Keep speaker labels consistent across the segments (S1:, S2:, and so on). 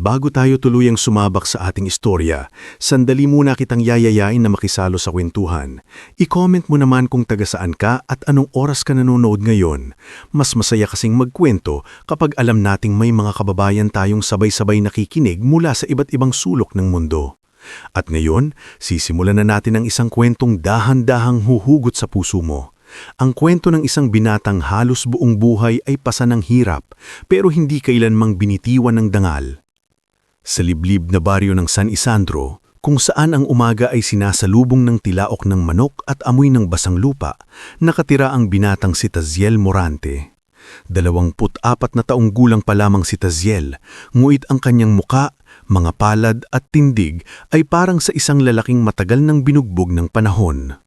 S1: Bago tayo tuluyang sumabak sa ating istorya, sandali muna kitang yayayain na makisalo sa kwentuhan. I-comment mo naman kung taga saan ka at anong oras ka nanonood ngayon. Mas masaya kasing magkwento kapag alam nating may mga kababayan tayong sabay-sabay nakikinig mula sa iba't ibang sulok ng mundo. At ngayon, sisimulan na natin ang isang kwentong dahan-dahang huhugot sa puso mo. Ang kwento ng isang binatang halos buong buhay ay pasan ng hirap, pero hindi kailanmang binitiwan ng dangal. Sa liblib na baryo ng San Isandro, kung saan ang umaga ay sinasalubong ng tilaok ng manok at amoy ng basang lupa, nakatira ang binatang si Taziel Morante. 24 na taong gulang pa lamang si Taziel, nguit ang kanyang muka, mga palad at tindig ay parang sa isang lalaking matagal ng binugbog ng panahon.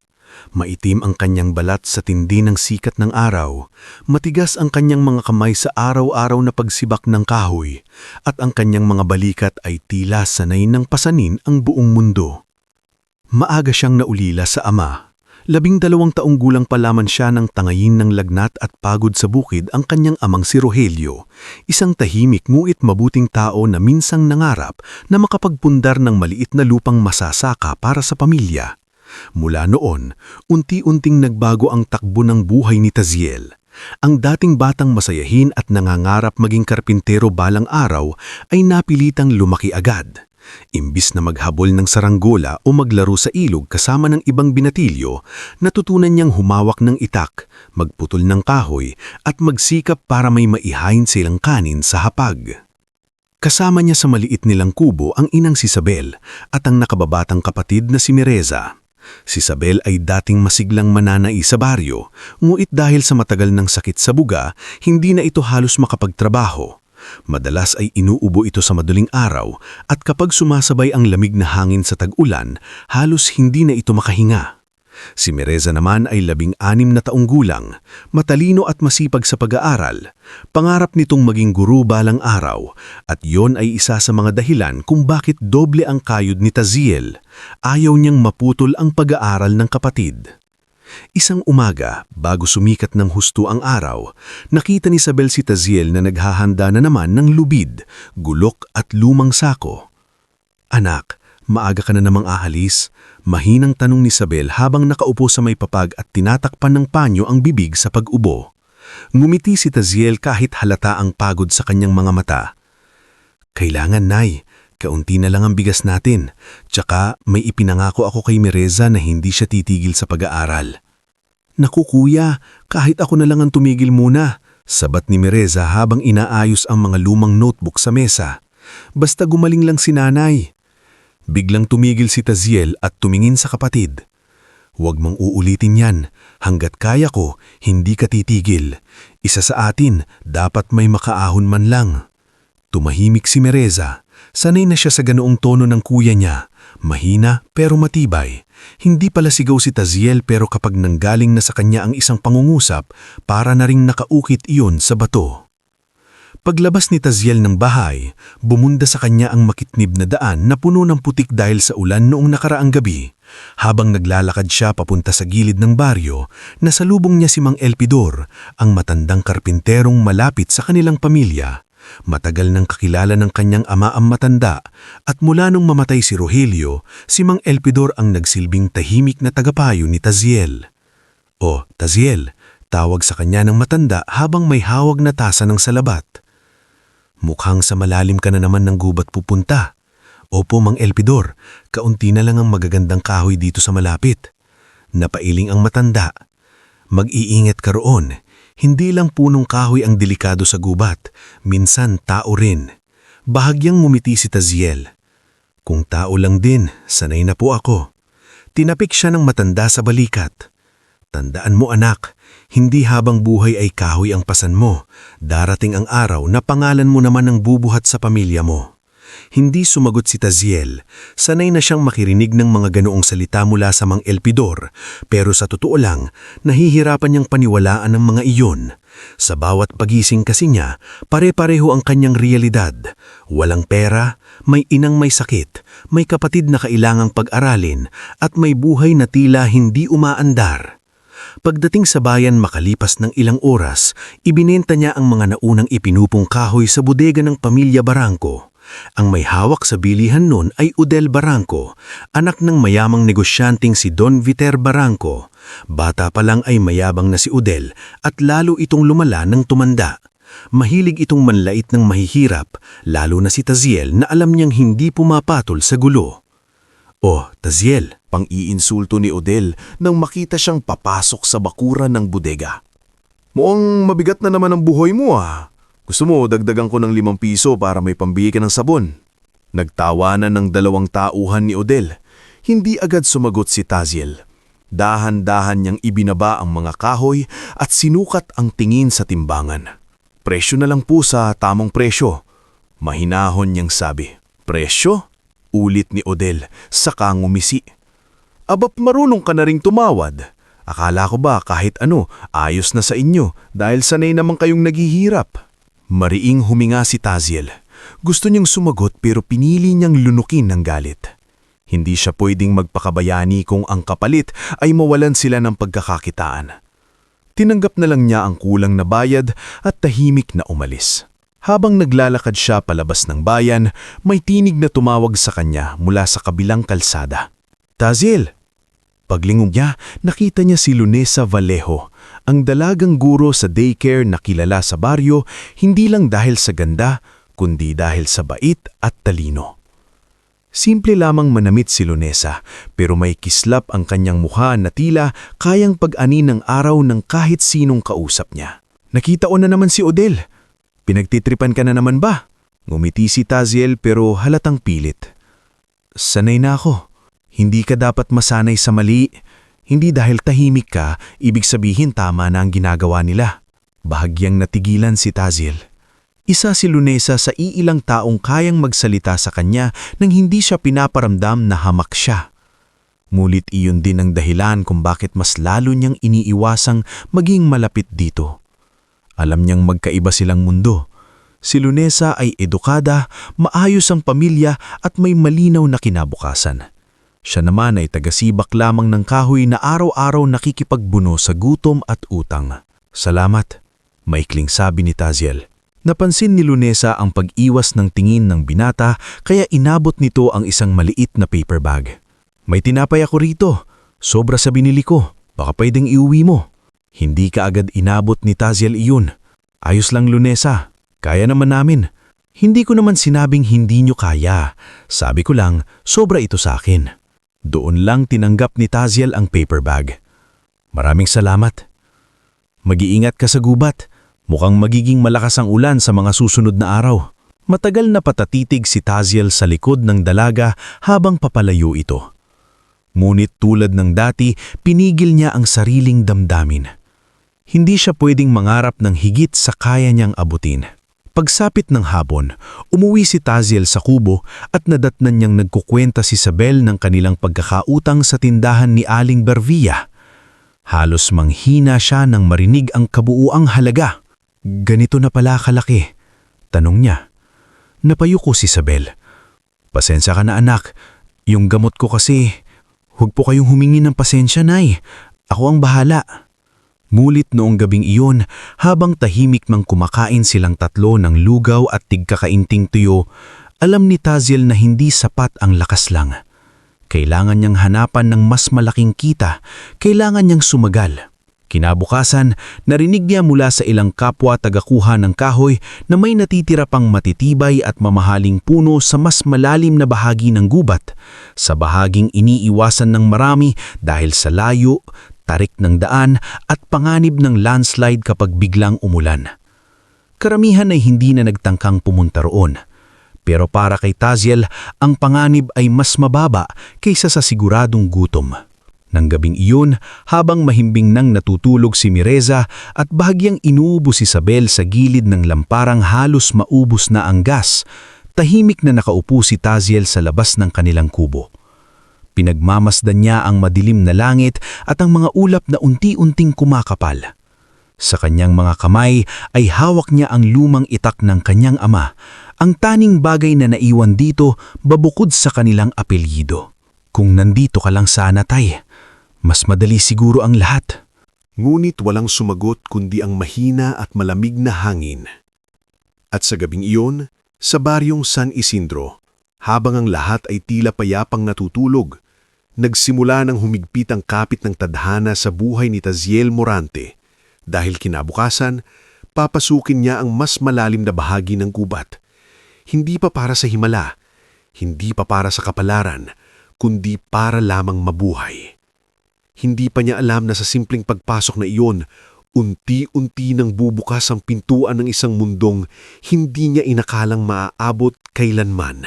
S1: Maitim ang kanyang balat sa tindi ng sikat ng araw, matigas ang kanyang mga kamay sa araw-araw na pagsibak ng kahoy, at ang kanyang mga balikat ay tila sanay ng pasanin ang buong mundo. Maaga siyang naulila sa ama. 12 taong gulang pa lamang siya nang tangayin ng lagnat at pagod sa bukid ang kanyang amang si Rogelio, isang tahimik nguit mabuting tao na minsang nangarap na makapagpundar ng maliit na lupang masasaka para sa pamilya. Mula noon, unti-unting nagbago ang takbo ng buhay ni Taziel. Ang dating batang masayahin at nangangarap maging karpintero balang araw ay napilitang lumaki agad. Imbis na maghabol ng saranggola o maglaro sa ilog kasama ng ibang binatilyo, natutunan niyang humawak ng itak, magputol ng kahoy at magsikap para may maihain silang kanin sa hapag. Kasama niya sa maliit nilang kubo ang inang si Isabel at ang nakababatang kapatid na si Mireza. Si Isabel ay dating masiglang mananai sa baryo, nguit dahil sa matagal ng sakit sa buga, hindi na ito halos makapagtrabaho. Madalas ay inuubo ito sa madaling araw at kapag sumasabay ang lamig na hangin sa tag-ulan, halos hindi na ito makahinga. Si Mireza naman ay 16 na taong gulang, matalino at masipag sa pag-aaral. Pangarap nitong maging guru balang araw at yon ay isa sa mga dahilan kung bakit doble ang kayod ni Taziel. Ayaw niyang maputol ang pag-aaral ng kapatid. Isang umaga, bago sumikat ng husto ang araw, nakita ni Isabel si Taziel na naghahanda na naman ng lubid, gulok at lumang sako. "Anak, maaga ka na namang aalis?" Mahinang tanong ni Isabel habang nakaupo sa may papag at tinatakpan ng panyo ang bibig sa pag-ubo. Ngumiti si Taziel kahit halata ang pagod sa kanyang mga mata. "Kailangan, Nay. Kaunti na lang ang bigas natin. Tsaka may ipinangako ako kay Mireza na hindi siya titigil sa pag-aaral." "Naku kuya, kahit ako na lang ang tumigil muna," sabat ni Mireza habang inaayos ang mga lumang notebook sa mesa. "Basta gumaling lang si nanay." Biglang tumigil si Taziel at tumingin sa kapatid. "Huwag mong uulitin yan. Hanggat kaya ko, hindi ka titigil. Isa sa atin, dapat may makaahon man lang." Tumahimik si Mireza. Sanay na siya sa ganoong tono ng kuya niya. Mahina pero matibay. Hindi pala sigaw si Taziel pero kapag nanggaling na sa kanya ang isang pangungusap, para na ring nakaukit iyon sa bato. Paglabas ni Taziel ng bahay, bumunda sa kanya ang makitnib na daan na puno ng putik dahil sa ulan noong nakaraang gabi. Habang naglalakad siya papunta sa gilid ng baryo, nasalubong niya si Mang Elpidor, ang matandang karpinterong malapit sa kanilang pamilya. Matagal nang kakilala ng kanyang ama ang matanda, at mula nung mamatay si Rogelio, si Mang Elpidor ang nagsilbing tahimik na tagapayo ni Taziel. "O, Taziel," tawag sa kanya ng matanda habang may hawag na tasa ng salabat. "Mukhang sa malalim ka na naman ng gubat pupunta." "Opo, Mang Elpidor, kaunti na lang ang magagandang kahoy dito sa malapit." Napailing ang matanda. "Mag-iingat ka roon. Hindi lang punong kahoy ang delikado sa gubat, minsan tao rin." Bahagyang ngumiti si Taziel. "Kung tao lang din, sanay na po ako." Tinapik siya ng matanda sa balikat. "Tandaan mo anak, hindi habang buhay ay kahoy ang pasan mo. Darating ang araw na pangalan mo naman ang bubuhat sa pamilya mo." Hindi sumagot si Taziel. Sanay na siyang makirinig ng mga ganoong salita mula sa Mang Elpidor, pero sa totoo lang, nahihirapan niyang paniwalaan ang mga iyon. Sa bawat pagising kasi niya, pare-pareho ang kanyang realidad. Walang pera, may inang may sakit, may kapatid na kailangang pag-aralin, at may buhay na tila hindi umaandar. Pagdating sa bayan makalipas ng ilang oras, ibinenta niya ang mga naunang ipinupong kahoy sa bodega ng pamilya Barangco. Ang may hawak sa bilihan noon ay Odel Barangco, anak ng mayamang negosyanteng si Don Viter Barangco. Bata pa lang ay mayabang na si Odel at lalo itong lumala ng tumanda. Mahilig itong manlait ng mahihirap, lalo na si Taziel na alam niyang hindi pumapatol sa gulo. "Oh, Taziel,"
S2: pang-iinsulto ni Odel nang makita siyang papasok sa bakuran ng bodega. "Mukhang mabigat na naman ang buhay mo ah. Gusto mo dagdagan ko ng 5 piso para may pambili ka ng sabon?" Nagtawanan ng 2 tauhan ni Odel. Hindi agad sumagot si Taziel. Dahan-dahan niyang ibinaba ang mga kahoy at sinukat ang tingin sa timbangan. "Presyo na lang po sa tamang presyo." Mahinahon niyang sabi. "Presyo?" Ulit ni Odel, saka ngumisi. "Abap marunong ka na ring tumawad. Akala ko ba kahit ano, ayos na sa inyo dahil sanay naman kayong naghihirap." Mariing huminga si Taziel. Gusto niyang sumagot pero pinili niyang lunukin ng galit. Hindi siya pwedeng magpakabayani kung ang kapalit ay mawalan sila ng pagkakakitaan. Tinanggap na lang niya ang kulang na bayad at tahimik na umalis. Habang naglalakad siya palabas ng bayan, may tinig na tumawag sa kanya mula sa kabilang kalsada. "Taziel!" Paglingon niya, nakita niya si Lunesa Vallejo, ang dalagang guro sa daycare na kilala sa baryo hindi lang dahil sa ganda, kundi dahil sa bait at talino. Simple lamang manamit si Lunesa, pero may kislap ang kanyang mukha na tila kayang pag-ani ng araw ng kahit sinong kausap niya. "Nakita ko na naman si Odel. Pinagtitripan ka na naman ba?" Ngumiti si Taziel pero halatang pilit. "Sanay na ako. Hindi ka dapat masanay sa mali. Hindi dahil tahimik ka, ibig sabihin tama na ang ginagawa nila." Bahagyang natigilan si Taziel. Isa si Lunesa sa iilang taong kayang magsalita sa kanya nang hindi siya pinaparamdam na hamak siya. Ngunit iyon din ang dahilan kung bakit mas lalo niyang iniiwasang maging malapit dito. Alam niyang magkaiba silang mundo. Si Lunesa ay edukada, maayos ang pamilya at may malinaw na kinabukasan. Siya naman ay tagasibak lamang ng kahoy na araw-araw nakikipagbuno sa gutom at utang. "Salamat," maikling sabi ni Taziel. Napansin ni Lunesa ang pag-iwas ng tingin ng binata kaya inabot nito ang isang maliit na paper bag. "May tinapay ako rito. Sobra sa binili ko. Baka pwedeng iuwi mo." Hindi ka agad inabot ni Taziel iyon. "Ayos lang, Lunesa. Kaya naman namin. Hindi ko naman sinabing hindi nyo kaya. Sabi ko lang, sobra ito sa akin." Doon lang tinanggap ni Taziel ang paper bag. "Maraming salamat. Mag-iingat ka sa gubat. Mukhang magiging malakas ang ulan sa mga susunod na araw." Matagal na patatitig si Taziel sa likod ng dalaga habang papalayo ito. Ngunit tulad ng dati, pinigil niya ang sariling damdamin. Hindi siya pwedeng mangarap ng higit sa kaya niyang abutin. Pagsapit ng hapon, umuwi si Taziel sa kubo at nadatnan niyang nagkukwenta si Isabel ng kanilang pagkakautang sa tindahan ni Aling Bervilla. Halos manghina siya nang marinig ang kabuuang halaga. "Ganito na pala kalaki?" tanong niya. Napayuko si Isabel. "Pasensya ka na anak, yung gamot ko kasi, huwag po kayong humingi ng pasensya nay, ako ang bahala." Mulit noong gabing iyon, habang tahimik mang kumakain silang tatlo ng lugaw at tigkakainting tuyo, alam ni Taziel na hindi sapat ang lakas lang. Kailangan niyang hanapan ng mas malaking kita, kailangan niyang sumagal. Kinabukasan, narinig niya mula sa ilang kapwa tagakuha ng kahoy na may natitira pang matitibay at mamahaling puno sa mas malalim na bahagi ng gubat, sa bahaging iniiwasan ng marami dahil sa layo, tarik ng daan at panganib ng landslide kapag biglang umulan. Karamihan ay hindi na nagtangkang pumunta roon. Pero para kay Taziel, ang panganib ay mas mababa kaysa sa siguradong gutom. Nang gabing iyon, habang mahimbing nang natutulog si Mireza at bahagyang inuubos si Isabel sa gilid ng lamparang halos maubos na ang gas, tahimik na nakaupo si Taziel sa labas ng kanilang kubo. Pinagmamasdan niya ang madilim na langit at ang mga ulap na unti-unting kumakapal. Sa kanyang mga kamay ay hawak niya ang lumang itak ng kanyang ama, ang taning bagay na naiwan dito babukod sa kanilang apelyido. "Kung nandito ka lang sana tay, mas madali siguro ang lahat."
S1: Ngunit walang sumagot kundi ang mahina at malamig na hangin. At sa gabing iyon, sa baryong San Isidro, habang ang lahat ay tila payapang natutulog, nagsimula ng humigpit ang kapit ng tadhana sa buhay ni Taziel Morante dahil kinabukasan, papasukin niya ang mas malalim na bahagi ng gubat. Hindi pa para sa himala, hindi pa para sa kapalaran, kundi para lamang mabuhay. Hindi pa niya alam na sa simpleng pagpasok na iyon, unti-unti nang bubukas ang pintuan ng isang mundong hindi niya inakalang maaabot kailanman.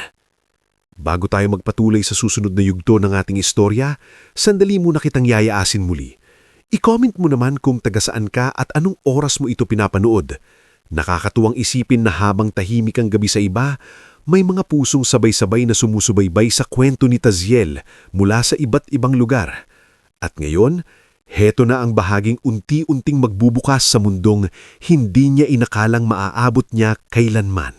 S1: Bago tayo magpatuloy sa susunod na yugto ng ating istorya, sandali muna kitang yayaasin muli. I-comment mo naman kung taga-saan ka at anong oras mo ito pinapanood. Nakakatuwang isipin na habang tahimik ang gabi sa iba, may mga pusong sabay-sabay na sumusubaybay sa kwento ni Taziel mula sa iba't ibang lugar. At ngayon, heto na ang bahaging unti-unting magbubukas sa mundong hindi niya inakalang maaabot niya kailanman.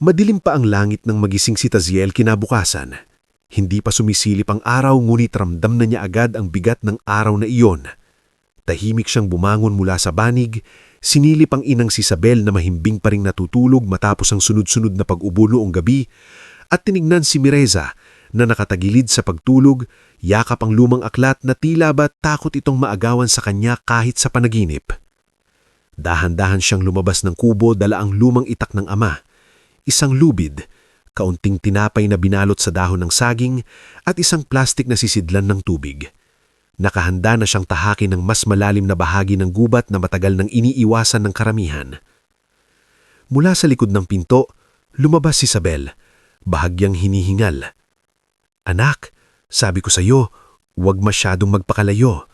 S1: Madilim pa ang langit nang magising si Taziel kinabukasan. Hindi pa sumisilip ang araw ngunit ramdam na niya agad ang bigat ng araw na iyon. Tahimik siyang bumangon mula sa banig, sinilip ang inang si Isabel na mahimbing pa ring natutulog matapos ang sunod-sunod na pag-ubo noong gabi, at tinignan si Mireza na nakatagilid sa pagtulog, yakap ang lumang aklat na tila ba takot itong maagawan sa kanya kahit sa panaginip. Dahan-dahan siyang lumabas ng kubo dala ang lumang itak ng ama, isang lubid, kaunting tinapay na binalot sa dahon ng saging at isang plastik na sisidlan ng tubig. Nakahanda na siyang tahakin ng mas malalim na bahagi ng gubat na matagal nang iniiwasan ng karamihan. Mula sa likod ng pinto, lumabas si Isabel, bahagyang hinihingal. "Anak, sabi ko sa iyo, huwag masyadong magpakalayo."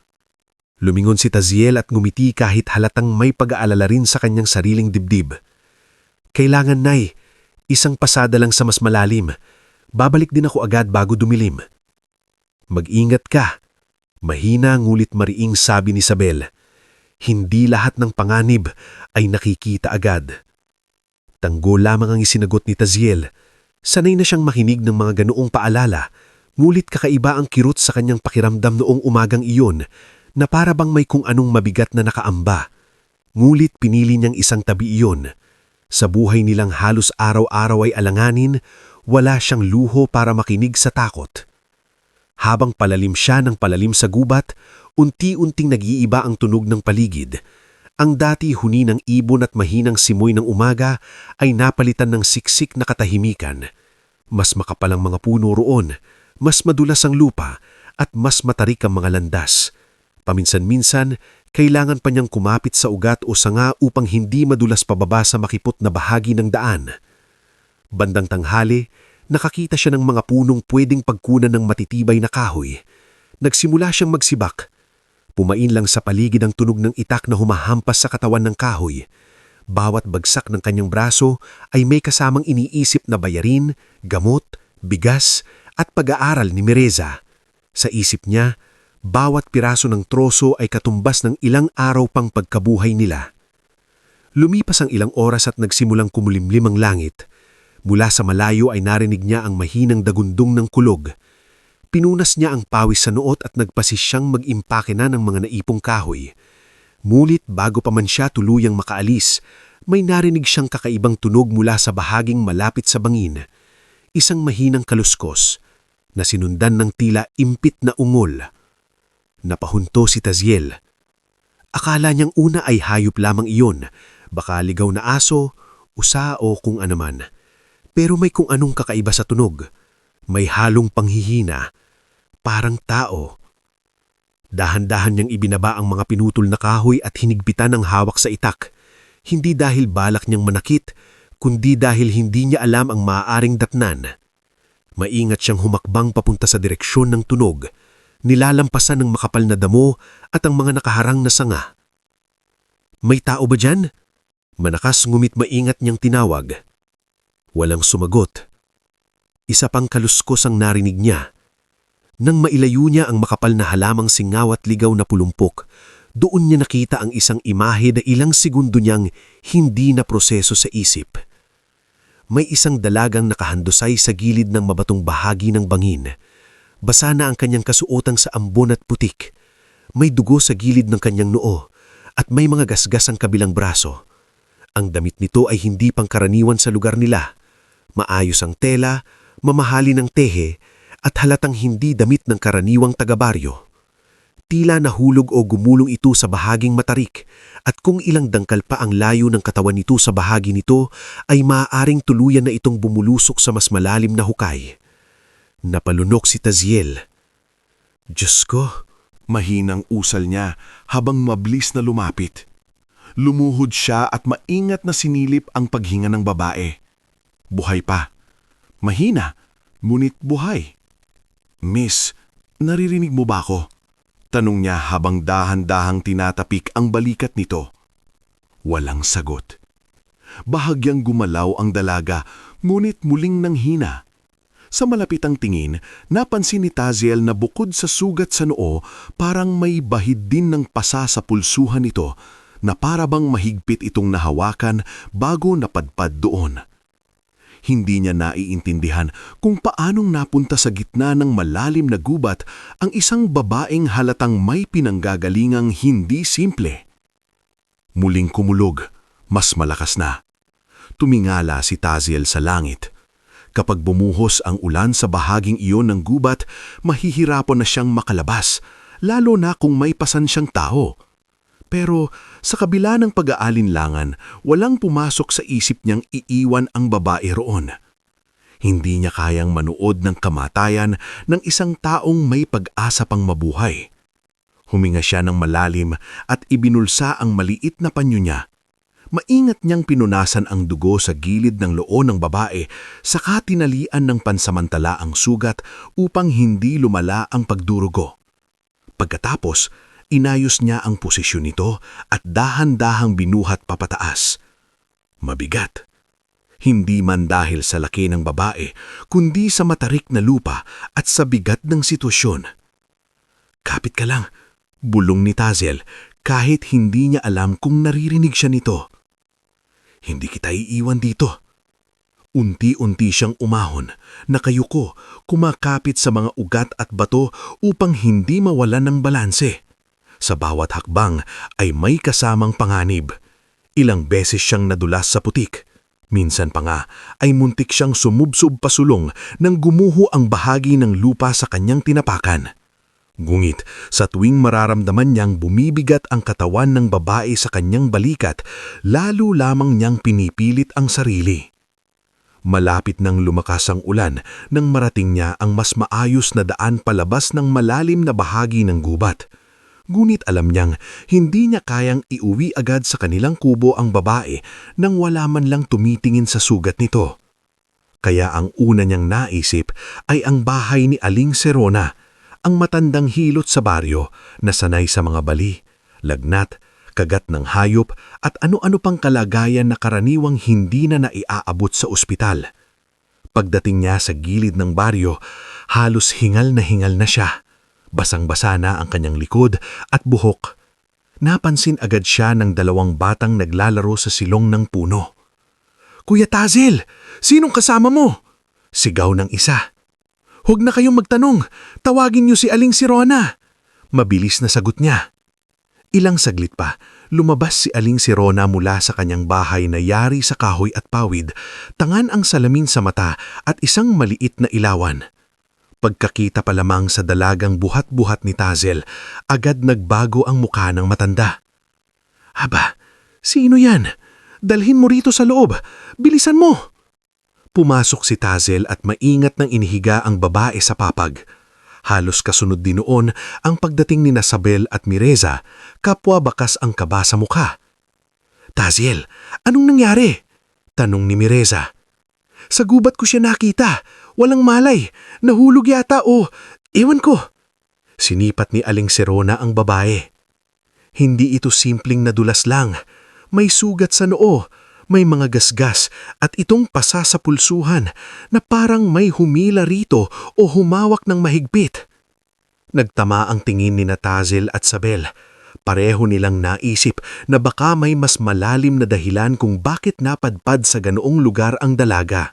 S1: Lumingon si Taziel at ngumiti kahit halatang may pag-aalala rin sa kanyang sariling dibdib. "Kailangan, Nay. Isang pasada lang sa mas malalim. Babalik din ako agad bago dumilim." "Mag-ingat ka." Mahina ngulit mariing sabi ni Isabel. Hindi lahat ng panganib ay nakikita agad. Tanggo lamang ang isinagot ni Taziel. Sanay na siyang makinig ng mga ganoong paalala, ngulit kakaiba ang kirot sa kanyang pakiramdam noong umagang iyon na para bang may kung anong mabigat na nakaamba. Ngulit pinili niyang isang tabi iyon. Sa buhay nilang halos araw-araw ay alanganin, wala siyang luho para makinig sa takot. Habang palalim siya ng palalim sa gubat, unti-unting nag-iiba ang tunog ng paligid. Ang dati huni ng ibon at mahinang simoy ng umaga ay napalitan ng siksik na katahimikan. Mas makapal ang mga puno roon, mas madulas ang lupa, at mas matarik ang mga landas. Paminsan-minsan, kailangan pa niyang kumapit sa ugat o sanga upang hindi madulas pababa sa makipot na bahagi ng daan. Bandang tanghali, nakakita siya ng mga punong pwedeng pagkunan ng matitibay na kahoy. Nagsimula siyang magsibak. Pumain lang sa paligid ang tunog ng itak na humahampas sa katawan ng kahoy. Bawat bagsak ng kanyang braso ay may kasamang iniisip na bayarin, gamot, bigas at pag-aaral ni Mireza. Sa isip niya, bawat piraso ng troso ay katumbas ng ilang araw pang pagkabuhay nila. Lumipas ang ilang oras at nagsimulang kumulimlim ang langit. Mula sa malayo ay narinig niya ang mahinang dagundong ng kulog. Pinunas niya ang pawis sa noot at nagpasis siyang mag-impake na ng mga naipong kahoy. Ngunit bago pa man siya tuluyang makaalis, may narinig siyang kakaibang tunog mula sa bahaging malapit sa bangin. Isang mahinang kaluskos na sinundan ng tila impit na ungol. Napahunto si Taziel. Akala niyang una ay hayop lamang iyon, baka ligaw na aso, usa o kung anuman. Pero may kung anong kakaiba sa tunog. May halong panghihina, parang tao. Dahan-dahan niyang ibinaba ang mga pinutol na kahoy at hinigpitan ang hawak sa itak. Hindi dahil balak niyang manakit, kundi dahil hindi niya alam ang maaaring datnan. Maingat siyang humakbang papunta sa direksyon ng tunog, nilalampasan ng makapal na damo at ang mga nakaharang na sanga. "May tao ba dyan?" Manakas ngumit maingat niyang tinawag. Walang sumagot. Isa pang kaluskos ang narinig niya. Nang mailayo niya ang makapal na halamang singaw at ligaw na pulumpok, doon niya nakita ang isang imahe na ilang segundo niyang hindi na proseso sa isip. May isang dalagang nakahandusay sa gilid ng mabatong bahagi ng bangin. Basa na ang kanyang kasuotang sa ambon at putik.
S3: May dugo sa gilid ng kanyang noo at may mga gasgas ang kabilang braso. Ang damit nito ay hindi pangkaraniwan sa lugar nila. Maayos ang tela, mamahali ng tehe, at halatang hindi damit ng karaniwang taga-baryo. Tila nahulog o gumulong ito sa bahaging matarik, at kung ilang dangkal pa ang layo ng katawan nito sa bahagi nito, ay maaaring tuluyan na itong bumulusok sa mas malalim na hukay. Napalunok si Taziel. Diyos ko!
S2: Mahinang usal niya habang mabilis na lumapit. Lumuhod siya at maingat na sinilip ang paghinga ng babae. Buhay pa. Mahina, ngunit buhay. Miss, naririnig mo ba ako? Tanong niya habang dahan-dahang tinatapik ang balikat nito. Walang sagot. Bahagyang gumalaw ang dalaga, ngunit muling nanghina. Sa malapitang tingin, napansin ni Taziel na bukod sa sugat sa noo, parang may bahid din ng pasa sa pulsuhan nito na parabang mahigpit itong nahawakan bago napadpad doon. Hindi niya naiintindihan kung paanong napunta sa gitna ng malalim na gubat ang isang babaeng halatang may pinanggagalingang hindi simple. Muling kumulog, mas malakas na. Tumingala si Taziel sa langit. Kapag bumuhos ang ulan sa bahaging iyon ng gubat, mahihirapan na siyang makalabas, lalo na kung may pasan siyang tao. Pero sa kabila ng pag-aalinlangan, walang pumasok sa isip niyang iiwan ang babae roon. Hindi niya kayang manood ng kamatayan ng isang taong may pag-asa pang mabuhay. Huminga siya ng malalim at ibinulsa ang maliit na panyo niya. Maingat niyang pinunasan ang dugo sa gilid ng loo ng babae, saka tinalian ng pansamantala ang sugat upang hindi lumala ang pagdurugo. Pagkatapos, inayos niya ang posisyon nito at dahan-dahang binuhat papataas. Mabigat. Hindi man dahil sa laki ng babae, kundi sa matarik na lupa at sa bigat ng sitwasyon. Kapit ka lang, bulong ni Taziel kahit hindi niya alam kung naririnig siya nito. Hindi kita iiwan dito. Unti-unti siyang umahon, nakayuko, kumakapit sa mga ugat at bato upang hindi mawalan ng balanse. Sa bawat hakbang ay may kasamang panganib. Ilang beses siyang nadulas sa putik. Minsan pa nga ay muntik siyang sumubsob pasulong nang gumuho ang bahagi ng lupa sa kanyang tinapakan. Ngunit sa tuwing mararamdaman niyang bumibigat ang katawan ng babae sa kanyang balikat, lalo lamang niyang pinipilit ang sarili. Malapit nang lumakas ang ulan nang marating niya ang mas maayos na daan palabas ng malalim na bahagi ng gubat. Ngunit alam niyang hindi niya kayang iuwi agad sa kanilang kubo ang babae nang wala man lang tumitingin sa sugat nito. Kaya ang una niyang naisip ay ang bahay ni Aling Serona, ang matandang hilot sa baryo na sanay sa mga bali, lagnat, kagat ng hayop at ano-ano pang kalagayan na karaniwang hindi na naiaabot sa ospital. Pagdating niya sa gilid ng baryo, halos hingal na siya. Basang-basa na ang kanyang likod at buhok. Napansin agad siya ng dalawang batang naglalaro sa silong ng puno. "Kuya Taziel, sinong kasama mo?" Sigaw ng isa. "Huwag na kayong magtanong, tawagin niyo si Aling Serona." Mabilis na sagot niya. Ilang saglit pa, lumabas si Aling Serona mula sa kanyang bahay na yari sa kahoy at pawid, tangan ang salamin sa mata at isang maliit na ilawan. Pagkakita pa lamang sa dalagang buhat-buhat ni Taziel, agad nagbago ang mukha ng matanda. "Aba, sino yan? Dalhin mo rito sa loob. Bilisan mo!" Pumasok si Taziel at maingat nang inihiga ang babae sa papag. Halos kasunod din noon ang pagdating ni Sabel at Mireza, kapwa bakas ang kaba sa mukha. "Taziel, anong nangyari?" tanong ni Mireza. "Sa gubat ko siya nakita. Walang malay. Nahulog yata o ewan ko." Sinipat ni Aling Serona ang babae. Hindi ito simpleng nadulas lang. May sugat sa noo, may mga gasgas at itong pasa sa pulsuhan na parang may humila rito o humawak ng mahigpit. Nagtama ang tingin ni Taziel at Sabel. Pareho nilang naisip na baka may mas malalim na dahilan kung bakit napadpad sa ganoong lugar ang dalaga.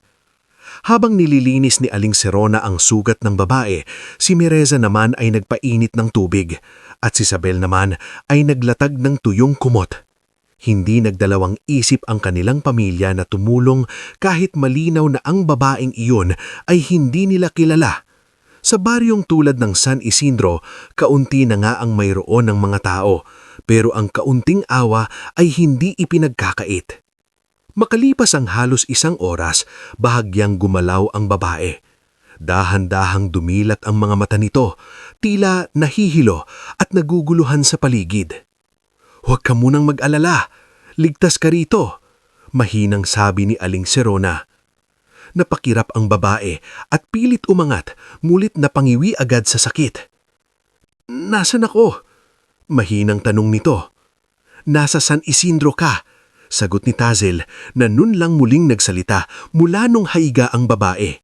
S2: Habang nililinis ni Aling Serona ang sugat ng babae, si Mireza naman ay nagpainit ng tubig.
S3: At si Isabel naman ay naglatag ng tuyong kumot. Hindi nagdalawang isip ang kanilang pamilya na tumulong kahit malinaw na ang babaeng iyon ay hindi nila kilala. Sa baryong tulad ng San Isidro, kaunti na nga ang mayroon ng mga tao, pero ang kaunting awa ay hindi ipinagkakait. Makalipas ang halos 1 oras, bahagyang gumalaw ang babae. Dahan-dahang dumilat ang mga mata nito, tila nahihilo at naguguluhan sa paligid. "Huwag ka munang mag-alala, ligtas ka rito," mahinang sabi ni Aling Serona. Napakirap ang babae at pilit umangat, ngulit napangiwi agad sa sakit. "Nasaan ako?" mahinang tanong nito. "Nasa San Isidro ka," sagot ni Tazel na nun lang muling nagsalita mula nung haiga ang babae.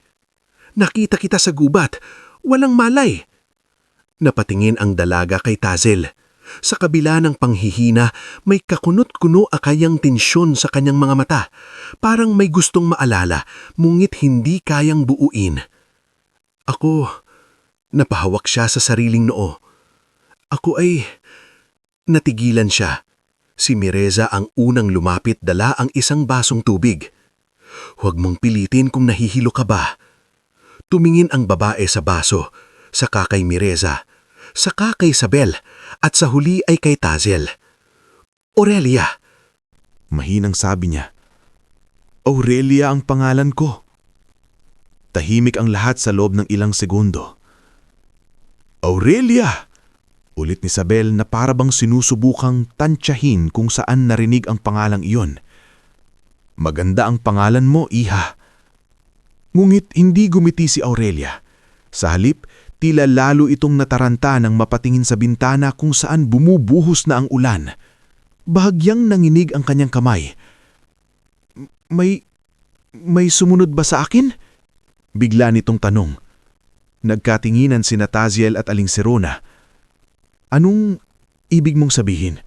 S3: "Nakita kita sa gubat, walang malay." Napatingin ang dalaga kay Tazel. Sa kabila ng panghihina, may kakunot-kuno akayang tensyon sa kanyang mga mata. Parang may gustong maalala, ngunit hindi kayang buuin. "Ako," napahawak siya sa sariling noo. "Ako ay..." Natigilan siya. Si Mireza ang unang lumapit, dala ang isang basong tubig. "Huwag mong pilitin kung nahihilo ka ba." Tumingin ang babae sa baso, saka kay Mireza, saka kay Isabel, at sa huli ay kay Tazel. "Aurelia,"
S2: Mahinang sabi niya. "Aurelia ang pangalan ko." Tahimik ang lahat sa loob ng ilang segundo. "Aurelia!" Ulit ni Isabel na parabang sinusubukang tansyahin kung saan narinig ang pangalang iyon. "Maganda ang pangalan mo, iha." Ngunit hindi gumiti si Aurelia. Sa halip, tila lalo itong nataranta nang mapatingin sa bintana kung saan bumubuhos na ang ulan. Bahagyang nanginig ang kanyang kamay. May sumunod ba sa akin?" Bigla nitong tanong. Nagkatinginan sina Taziel at Aling Serona. "Anong ibig mong sabihin?"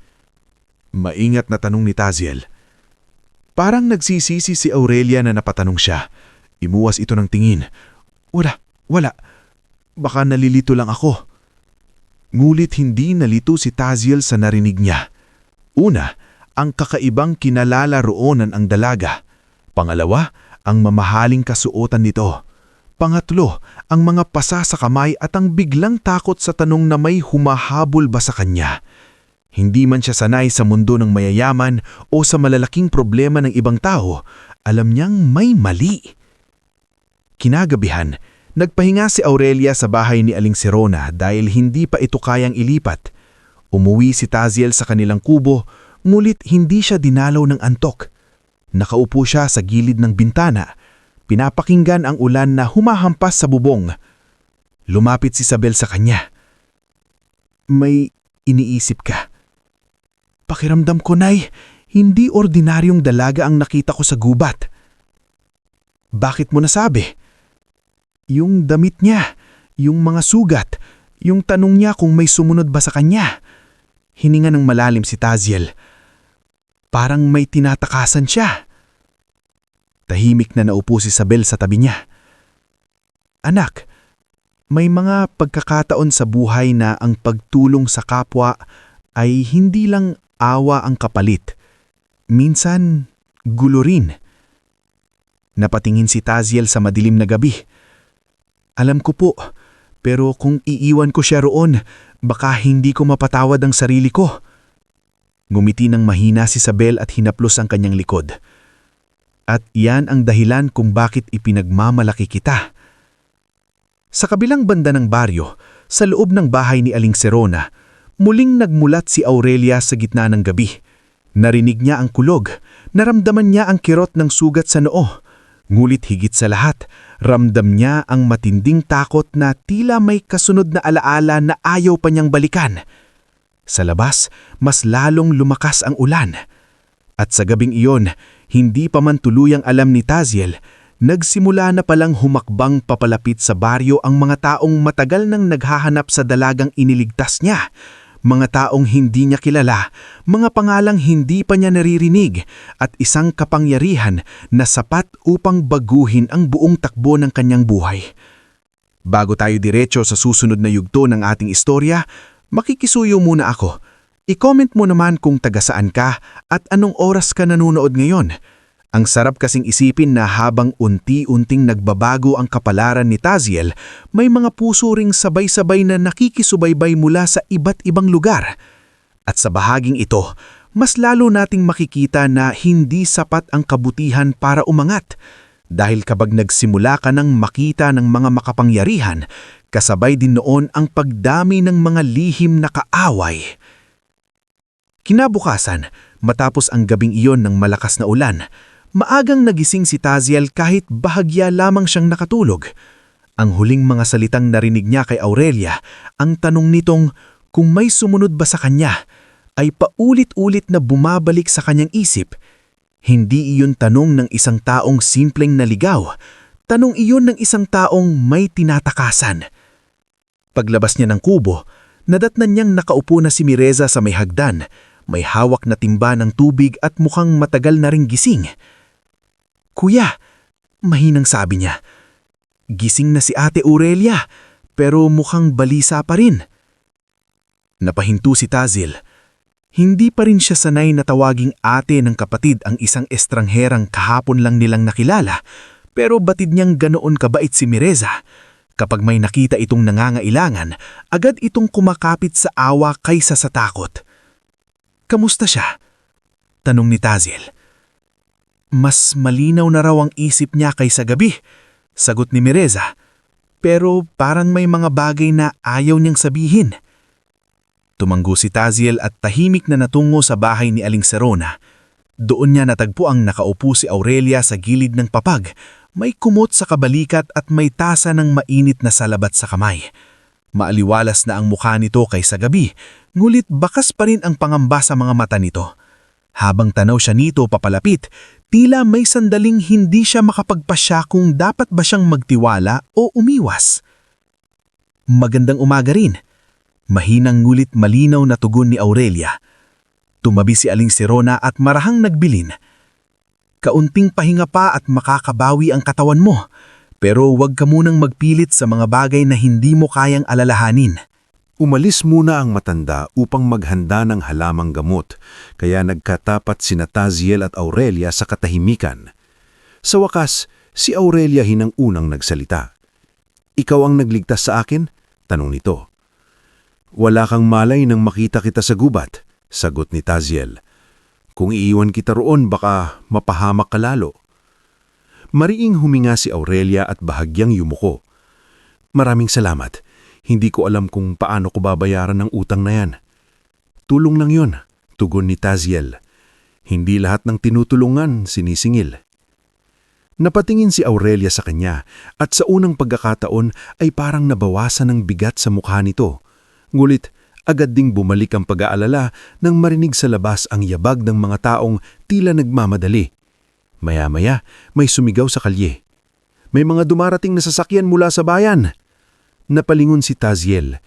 S2: Maingat na tanong ni Taziel. Parang nagsisisi si Aurelia na napatanong siya. Imuwas ito ng tingin. Wala. Baka nalilito lang ako." Ngulit hindi nalito si Taziel sa narinig niya. Una, ang kakaibang kinalalaraonan ang dalaga. Pangalawa, ang mamahaling kasuotan nito. Pangatlo, ang mga pasa sa kamay at ang biglang takot sa tanong na may humahabol ba sa kanya. Hindi man siya sanay sa mundo ng mayayaman o sa malalaking problema ng ibang tao, alam niyang may mali. Kinagabihan, nagpahinga si Aurelia sa bahay ni Aling Serona dahil hindi pa ito kayang ilipat. Umuwi si Taziel sa kanilang kubo, ngulit hindi siya dinalaw ng antok. Nakaupo siya sa gilid ng bintana. Pinapakinggan ang ulan na humahampas sa bubong. Lumapit si Isabel sa kanya. "May iniisip ka?" "Pakiramdam ko, Nay, hindi ordinaryong dalaga ang nakita ko sa gubat." "Bakit mo nasabi?" "Yung damit niya, yung mga sugat, yung tanong niya kung may sumunod ba sa kanya." Hininga ng malalim si Taziel. Parang may tinatakasan siya. Tahimik na naupo si Isabel sa tabi niya. "Anak, may mga pagkakataon sa buhay na ang pagtulong sa kapwa ay hindi lang awa ang kapalit. Minsan, gulo rin." Napatingin si Taziel sa madilim na gabi. "Alam ko po, pero kung iiwan ko siya roon, baka hindi ko mapatawad ang sarili ko." Ngumiti ng mahina si Isabel at hinaplos ang kanyang likod. "At iyan ang dahilan kung bakit ipinagmamalaki kita." Sa kabilang banda ng baryo, sa loob ng bahay ni Aling Serona, muling nagmulat si Aurelia sa gitna ng gabi. Narinig niya ang kulog, naramdaman niya ang kirot ng sugat sa noo. Ngulit higit sa lahat, ramdam niya ang matinding takot na tila may kasunod na alaala na ayaw pa niyang balikan. Sa labas, mas lalong lumakas ang ulan. At sa gabing iyon, hindi pa man tuluyang alam ni Taziel, nagsimula na palang humakbang papalapit sa baryo ang mga taong matagal nang naghahanap sa dalagang iniligtas niya. Mga taong hindi niya kilala, mga pangalang hindi pa niya naririnig, at isang kapangyarihan na sapat upang baguhin ang buong takbo ng kanyang buhay. Bago tayo diretso sa susunod na yugto ng ating istorya,
S4: Makikisuyo muna ako. I-comment mo naman kung taga saan ka at anong oras ka nanonood ngayon. Ang sarap kasing isipin na habang unti-unting nagbabago ang kapalaran ni Taziel, may mga puso ring sabay-sabay na nakikisubaybay mula sa iba't ibang lugar. At sa bahaging ito, mas lalo nating makikita na hindi sapat ang kabutihan para umangat. Dahil kapag nagsimula ka ng makita ng mga makapangyarihan, kasabay din noon ang pagdami ng mga lihim na kaaway. Kinabukasan, matapos ang gabing iyon ng malakas na ulan, maagang nagising si Taziel kahit bahagya lamang siyang nakatulog. Ang huling mga salitang narinig niya kay Aurelia, ang tanong nitong kung may sumunod ba sa kanya, ay paulit-ulit na bumabalik sa kanyang isip. Hindi iyon tanong ng isang taong simpleng naligaw, tanong iyon ng isang taong may tinatakasan. Paglabas niya ng kubo, nadatnan niyang nakaupo na si Mireza sa may hagdan, may hawak na timba ng tubig at mukhang matagal na ring gising. "Kuya," mahinang sabi niya. "Gising na si Ate Aurelia, pero mukhang balisa pa rin." Napahinto si Taziel. Hindi pa rin siya sanay na tawaging ate ng kapatid ang isang estrangherang kahapon lang nilang nakilala, pero batid niyang ganoon kabait si Mireza. Kapag may nakita itong nangangailangan, agad itong kumakapit sa awa kaysa sa takot. "Kamusta siya?" tanong ni Taziel. "Mas malinaw na raw ang isip niya kaysa gabi," sagot ni Mireza. "Pero parang may mga bagay na ayaw niyang sabihin." Tumanggo si Taziel at tahimik na natungo sa bahay ni Aling Serona. Doon niya natagpo ang nakaupo si Aurelia sa gilid ng papag. May kumot sa kabalikat at may tasa ng mainit na salabat sa kamay. Maaliwalas na ang mukha nito kaysa gabi, ngulit bakas pa rin ang pangamba sa mga mata nito. Habang tanaw siya nito papalapit, tila may sandaling hindi siya makapagpasya kung dapat ba siyang magtiwala o umiwas. "Magandang umaga rin." Mahinang ngulit malinaw na tugon ni Aurelia. Tumabi si Aling Serona at marahang nagbilin. "Kaunting pahinga pa at makakabawi ang katawan mo, pero huwag ka munang magpilit sa mga bagay na hindi mo kayang alalahanin."
S1: Umalis muna ang matanda upang maghanda ng halamang gamot, kaya nagkatapat sina Taziel at Aurelia sa katahimikan. Sa wakas, si Aurelia hinang unang nagsalita. "Ikaw ang nagligtas sa akin?" tanong nito. "Wala kang malay nang makita kita sa gubat," sagot ni Taziel. "Kung iiwan kita roon, baka mapahamak ka lalo." Mariing huminga si Aurelia at bahagyang yumuko. "Maraming salamat. Hindi ko alam kung paano ko babayaran ng utang na yan." "Tulong lang yon," tugon ni Taziel. "Hindi lahat ng tinutulungan sinisingil." Napatingin si Aurelia sa kanya at sa unang pagkakataon ay parang nabawasan ng bigat sa mukha nito. Ngulit, agad ding bumalik ang pag-aalala nang marinig sa labas ang yabag ng mga taong tila nagmamadali. Maya-maya, may sumigaw sa kalye. "May mga dumarating na sasakyan mula sa bayan!" Napalingon si Taziel.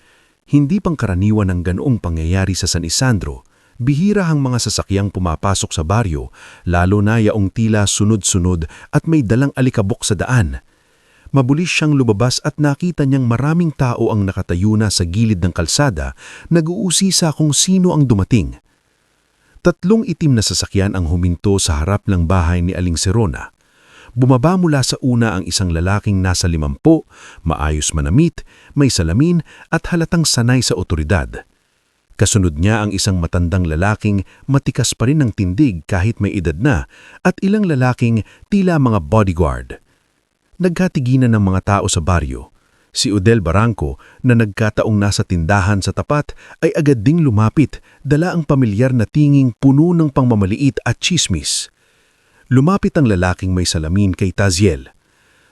S1: Hindi pangkaraniwan ang ganoong pangyayari sa San Isandro. Bihira ang mga sasakyang pumapasok sa baryo, lalo na yaong tila sunod-sunod at may dalang alikabok sa daan. Mabulis siyang lumabas at nakita niyang maraming tao ang nakatayo na sa gilid ng kalsada, nag-uusisa kung sino ang dumating. 3 itim na sasakyan ang huminto sa harap ng bahay ni Aling Serona. Bumaba mula sa una ang isang lalaking nasa 50, maayos manamit, may salamin at halatang sanay sa otoridad. Kasunod niya ang isang matandang lalaking matikas pa rin ng tindig kahit may edad na at ilang lalaking tila mga bodyguard. Nagkatiginan ng mga tao sa baryo. Si Odel Barranco na nagkataong nasa tindahan sa tapat ay agad ding lumapit, dala ang pamilyar na tinging puno ng pangmamaliit at chismis. Lumapit ang lalaking may salamin kay Taziel.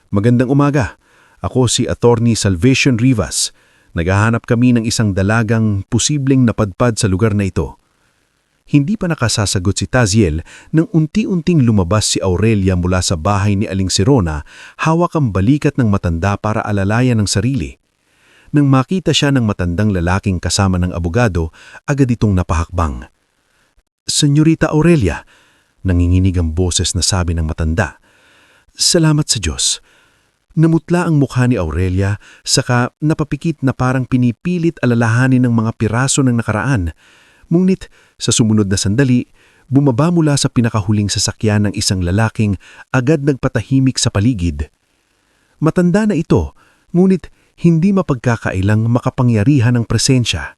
S1: "Magandang umaga. Ako si Attorney Salvation Rivas. Naghahanap kami ng isang dalagang posibleng napadpad sa lugar na ito." Hindi pa nakasasagot si Taziel nang unti-unting lumabas si Aurelia mula sa bahay ni Aling Serona, hawak ang balikat ng matanda para alalayan ng sarili. Nang makita siya ng matandang lalaking kasama ng abogado, agad itong napahakbang. "Senyorita Aurelia," nanginginig ang boses na sabi ng matanda. "Salamat sa Diyos.
S3: Namutla ang mukha ni Aurelia, saka napapikit na parang pinipilit alalahanin ng mga piraso ng nakaraan. Ngunit sa sumunod na sandali, bumaba mula sa pinakahuling sasakyan ng isang lalaking agad nagpatahimik sa paligid. Matanda na ito, ngunit hindi mapagkakailang makapangyarihan ang presensya.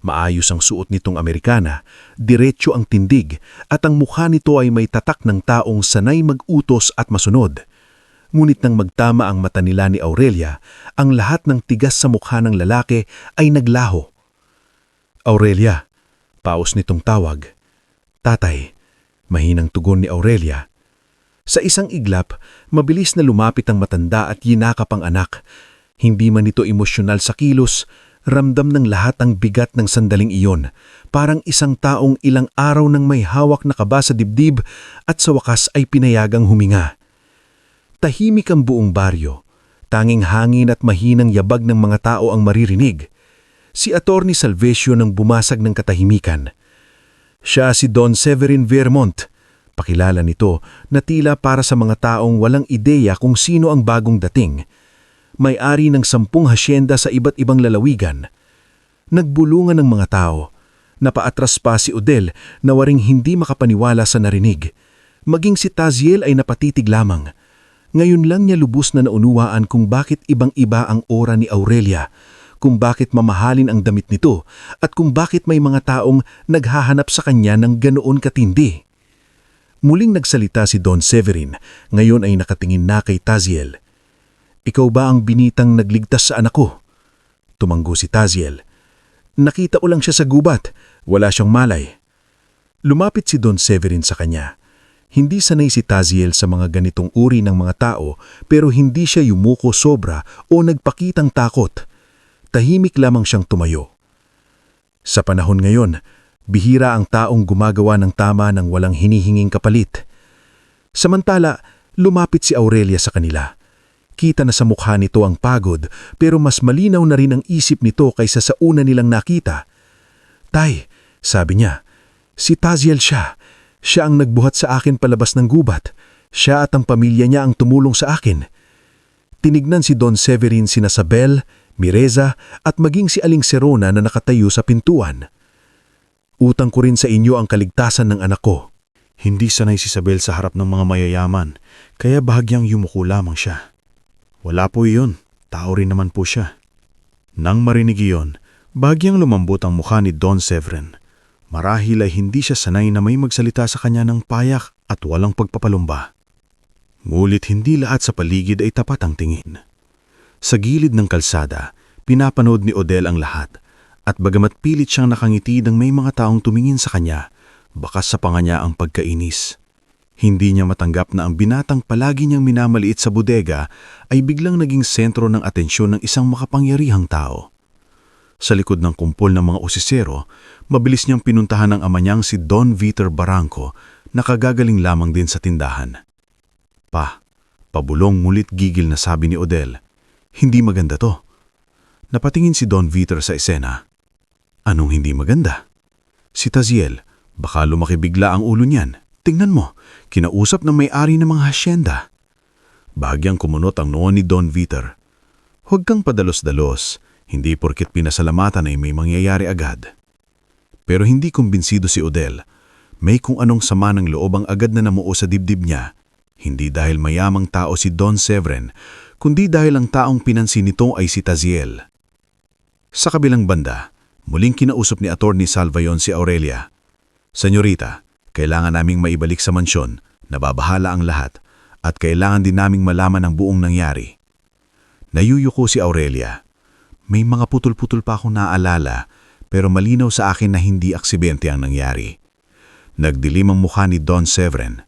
S3: Maayos ang suot nitong Amerikana, diretso ang tindig, at ang mukha nito ay may tatak ng taong sanay mag-utos at masunod. Ngunit nang magtama ang mata nila ni Aurelia, ang lahat ng tigas sa mukha ng lalaki ay naglaho. Aurelia, paus nitong tawag. Tatay, mahinang tugon ni Aurelia. Sa isang iglap, mabilis na lumapit ang matanda at yinakap ang anak. Hindi man ito emosyonal sa kilos, ramdam ng lahat ang bigat ng sandaling iyon, parang isang taong ilang araw nang may hawak na kaba sa dibdib at sa wakas ay pinayagang huminga. Tahimik ang buong baryo, tanging hangin at mahinang yabag ng mga tao ang maririnig. Si Attorney Salvesio nang bumasag ng katahimikan. Siya si Don Severin Vermont. Pakilala nito na tila para sa mga taong walang ideya kung sino ang bagong dating. May-ari ng 10 hasyenda sa iba't ibang lalawigan. Nagbulungan ng mga tao. Napaatras pa si Odel na waring hindi makapaniwala sa narinig. Maging si Taziel ay napatitig lamang. Ngayon lang niya lubos na naunawaan kung bakit ibang-iba ang aura ni Aurelia, kung bakit mamahalin ang damit nito, at kung bakit may mga taong naghahanap sa kanya ng ganoon katindi. Muling nagsalita si Don Severin, ngayon ay nakatingin na kay Taziel. Ikaw ba ang binitang nagligtas sa anak ko? Tumanggo si Taziel. Nakita ko lang siya sa gubat, wala siyang malay. Lumapit si Don Severin sa kanya. Hindi sanay si Taziel sa mga ganitong uri ng mga tao, pero hindi siya yumuko sobra o nagpakitang takot. Tahimik lamang siyang tumayo. Sa panahon ngayon, bihira ang taong gumagawa ng tama ng walang hinihinging kapalit. Samantala, lumapit si Aurelia sa kanila. Kita na sa mukha nito ang pagod, pero mas malinaw na rin ang isip nito kaysa sa una nilang nakita. Tay, sabi niya, si Taziel siya. Siya ang nagbuhat sa akin palabas ng gubat. Siya at ang pamilya niya ang tumulong sa akin. Tinignan si Don Severin sina Sabel, Mireza at maging si Aling Serona na nakatayo sa pintuan. Utang ko rin sa inyo ang kaligtasan ng anak ko.
S1: Hindi sanay si Isabel sa harap ng mga mayayaman, kaya bahagyang yumuko lamang siya. Wala po iyon, tao rin naman po siya. Nang marinig iyon, bahagyang lumambot ang mukha ni Don Severin. Marahil ay hindi siya sanay na may magsalita sa kanya ng payak at walang pagpapalumba. Ngulit hindi lahat sa paligid ay tapat ang tingin. Sa gilid ng kalsada, pinapanood ni Odel ang lahat, at bagamat pilit siyang nakangiti nang may mga taong tumingin sa kanya, bakas sa panga niya ang pagkainis. Hindi niya matanggap na ang binatang palagi niyang minamaliit sa bodega ay biglang naging sentro ng atensyon ng isang makapangyarihang tao. Sa likod ng kumpol ng mga osisero, mabilis niyang pinuntahan ng ama niyang si Don Viter Barranco na kagagaling lamang din sa tindahan. Pabulong ngulit gigil na sabi ni Odel, hindi maganda to. Napatingin si Don Viter sa esena. Anong hindi maganda? Si Taziel, baka lumaki bigla ang ulo niyan. Tingnan mo, kinausap ng may-ari ng mga hasyenda. Bahagyang kumunot ang noo ni Don Viter. Huwag kang padalos-dalos. Hindi porket pinasalamatan ay may mangyayari agad. Pero hindi kumbinsido si Odel. May kung anong sama ng loob ang agad na namuo sa dibdib niya. Hindi dahil mayamang tao si Don Severin, kundi dahil ang taong pinansin nito ay si Taziel. Sa kabilang banda, muling kinausap ni Attorney Salvayon si Aurelia. Senyorita, kailangan naming maibalik sa mansyon, nababahala ang lahat, at kailangan din naming malaman ang buong nangyari. Nayuyuko si Aurelia. May mga putol-putol pa akong naaalala, pero malinaw sa akin na hindi aksidente ang nangyari. Nagdilim ang mukha ni Don Severin.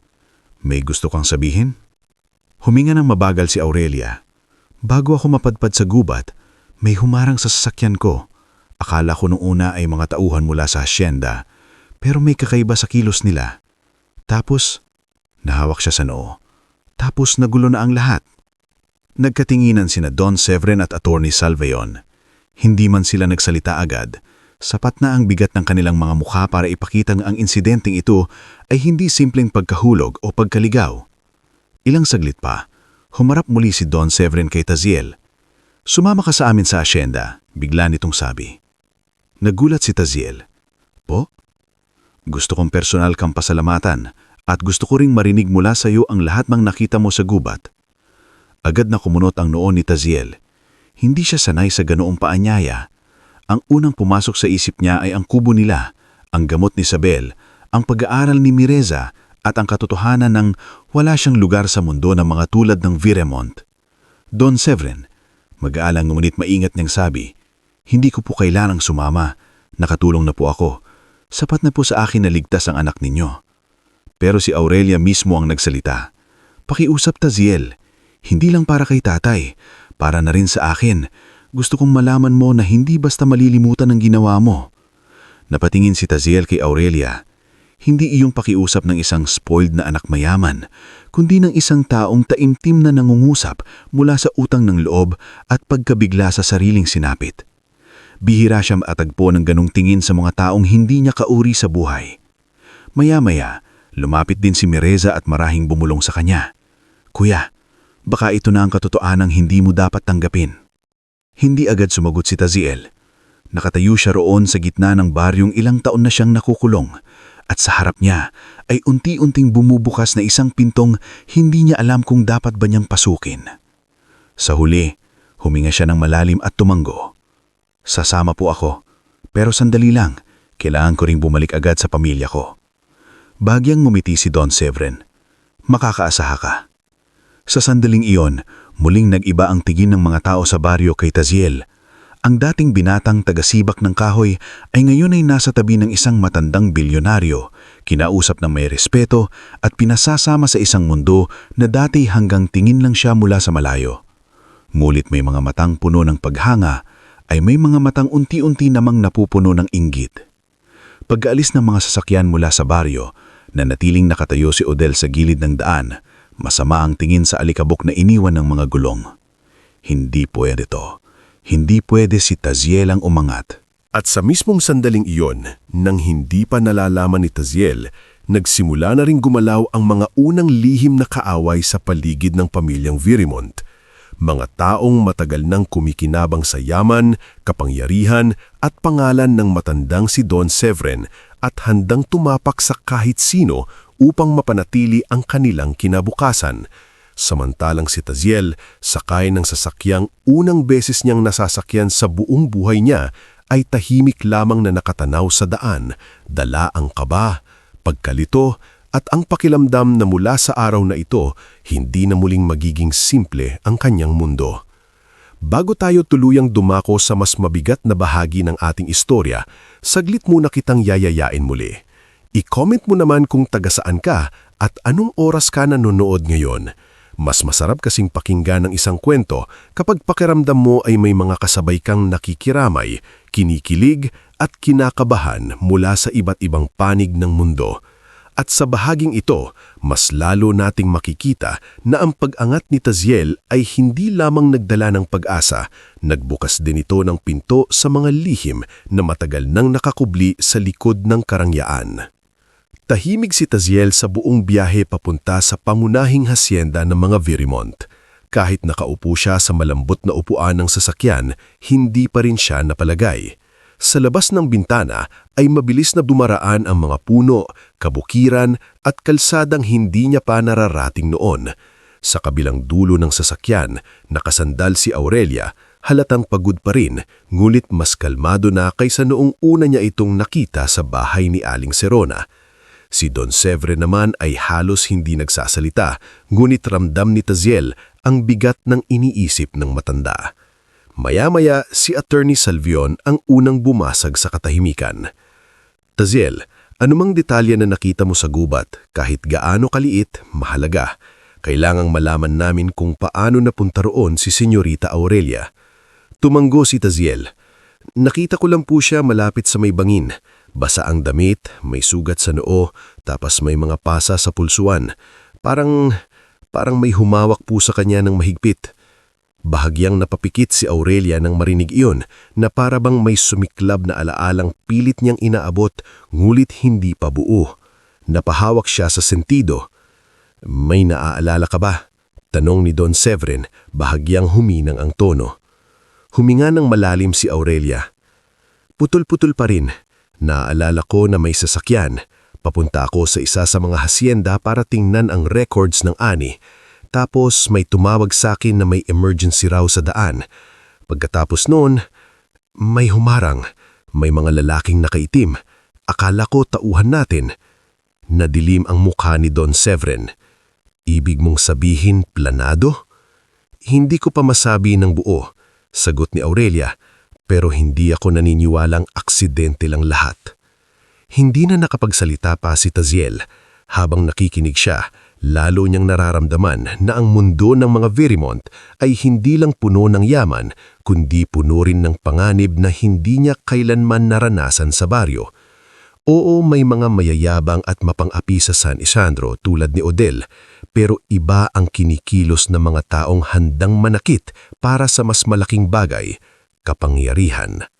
S1: May gusto kang sabihin? Huminga ng mabagal si Aurelia. Bago ako mapadpad sa gubat, may humarang sa sasakyan ko. Akala ko nung una ay mga tauhan mula sa hasyenda, pero may kakaiba sa kilos nila. Tapos, nahawak siya sa noo. Tapos nagulo na ang lahat. Nagkatinginan sina Don Severin at Attorney Salvayon. Hindi man sila nagsalita agad, sapat na ang bigat ng kanilang mga mukha para ipakitang ang insidenteng ito ay hindi simpleng pagkahulog o pagkaligaw. Ilang saglit pa, Humarap muli si Don Severin kay Taziel. Sumama ka sa amin sa asyenda, bigla nitong sabi. Nagulat si Taziel. Po? Gusto kong personal kang pasalamatan at gusto ko ring marinig mula sa iyo ang lahat ng nakita mo sa gubat. Agad na kumunot ang noon ni Taziel. Hindi siya sanay sa ganoong paanyaya. Ang unang pumasok sa isip niya ay ang kubo nila, ang gamot ni Isabel, ang pag-aaral ni Mireza at ang katotohanan ng wala siyang lugar sa mundo ng mga tulad ng Viremont. Don Severin, mag-aalang ngunit maingat niyang sabi, hindi ko po kailangang sumama, nakatulong na po ako. Sapat na po sa akin na ligtas ang anak ninyo. Pero si Aurelia mismo ang nagsalita. Pakiusap Taziel, hindi lang para kay tatay, para na rin sa akin. Gusto kong malaman mo na hindi basta malilimutan ang ginawa mo. Napatingin si Taziel kay Aurelia. Hindi iyong pakiusap ng isang spoiled na anak mayaman, kundi ng isang taong taimtim na nangungusap mula sa utang ng loob at pagkabigla sa sariling sinapit. Bihira siya maatagpo ng ganong tingin sa mga taong hindi niya kauri sa buhay. Maya-maya, lumapit din si Mireza at marahing bumulong sa kanya. Kuya, baka ito na ang katotohanang hindi mo dapat tanggapin. Hindi agad sumagot si Taziel. Nakatayo siya roon sa gitna ng baryong ilang taon na siyang nakukulong at sa harap niya ay unti-unting bumubukas na isang pintong hindi niya alam kung dapat ba niyang pasukin. Sa huli, huminga siya ng malalim at tumango. Sasama po ako, pero sandali lang, kailangan ko ring bumalik agad sa pamilya ko. Bagyang ngumiti si Don Severin. Makakaasaha ka. Sa sandaling iyon, muling nag-iba ang tingin ng mga tao sa baryo kay Taziel. Ang dating binatang tagasibak ng kahoy ay ngayon ay nasa tabi ng isang matandang bilyonaryo, kinausap ng may respeto at pinasasama sa isang mundo na dati hanggang tingin lang siya mula sa malayo. Ngunit may mga matang puno ng paghanga, ay may mga matang unti-unti namang napupuno ng inggit. Pagkaalis ng mga sasakyan mula sa baryo, nanatiling nakatayo si Odel sa gilid ng daan, masama ang tingin sa alikabok na iniwan ng mga gulong. Hindi pwede to. Hindi pwede si Taziel ang umangat.
S5: At sa mismong sandaling iyon, nang hindi pa nalalaman ni Taziel, nagsimula na ring gumalaw ang mga unang lihim na kaaway sa paligid ng pamilyang Viremont. Mga taong matagal nang kumikinabang sa yaman, kapangyarihan at pangalan ng matandang si Don Severin at handang tumapak sa kahit sino upang mapanatili ang kanilang kinabukasan. Samantalang si Taziel, sakay ng sasakyang unang beses niyang nasasakyan sa buong buhay niya, ay tahimik lamang na nakatanaw sa daan, dala ang kaba, pagkalito at ang pakilamdam na mula sa araw na ito, hindi na muling magiging simple ang kanyang mundo. Bago tayo tuluyang dumako sa mas mabigat na bahagi ng ating istorya, saglit muna kitang yayayain muli. I-comment mo naman kung taga-saan ka at anong oras ka nanonood ngayon. Mas masarap kasing pakinggan ng isang kwento kapag pakiramdam mo ay may mga kasabay kang nakikiramay, kinikilig at kinakabahan mula sa iba't ibang panig ng mundo. At sa bahaging ito, mas lalo nating makikita na ang pag-angat ni Taziel ay hindi lamang nagdala ng pag-asa, nagbukas din ito ng pinto sa mga lihim na matagal nang nakakubli sa likod ng karangyaan. Tahimik si Taziel sa buong biyahe papunta sa pangunahing hasyenda ng mga Viremont. Kahit nakaupo siya sa malambot na upuan ng sasakyan, hindi pa rin siya napalagay. Sa labas ng bintana ay mabilis na dumaraan ang mga puno, kabukiran at kalsadang hindi niya pa nararating noon. Sa kabilang dulo ng sasakyan, nakasandal si Aurelia, halatang pagod pa rin, ngunit mas kalmado na kaysa noong una niya itong nakita sa bahay ni Aling Serona. Si Don Severin naman ay halos hindi nagsasalita, ngunit ramdam ni Taziel ang bigat ng iniisip ng matanda. Maya-maya si Attorney Salvion ang unang bumasag sa katahimikan. Taziel, anumang detalye na nakita mo sa gubat, kahit gaano kaliit, mahalaga. Kailangang malaman namin kung paano napunta roon si Senyorita Aurelia. Tumanggo si Taziel. Nakita ko lang po siya malapit sa may bangin. Basa ang damit, may sugat sa noo, tapos may mga pasa sa pulsuan. Parang may humawak po sa kanya ng mahigpit. Bahagyang napapikit si Aurelia nang marinig iyon na parabang may sumiklab na alaalang pilit niyang inaabot ngulit hindi pa buo. Napahawak siya sa sentido. May naaalala ka ba? Tanong ni Don Severin, bahagyang huminang ang tono. Huminga ng malalim si Aurelia. Putol-putol pa rin. Naaalala ko na may sasakyan. Papunta ako sa isa sa mga hasyenda para tingnan ang records ng ani. Tapos may tumawag sa akin na may emergency raw sa daan. Pagkatapos noon, may humarang. May mga lalaking nakaitim. Akala ko tauhan natin. Nadilim ang mukha ni Don Severin. Ibig mong sabihin planado? Hindi ko pa masabi ng buo, sagot ni Aurelia, pero hindi ako naniniwalang aksidente lang lahat. Hindi na nakapagsalita pa si Taziel. Habang nakikinig siya, lalo niyang nararamdaman na ang mundo ng mga Verimont ay hindi lang puno ng yaman, kundi puno rin ng panganib na hindi niya kailanman naranasan sa baryo. Oo, may mga mayayabang at mapang-api sa San Isandro tulad ni Odel, pero iba ang kinikilos ng mga taong handang manakit para sa mas malaking bagay, kapangyarihan.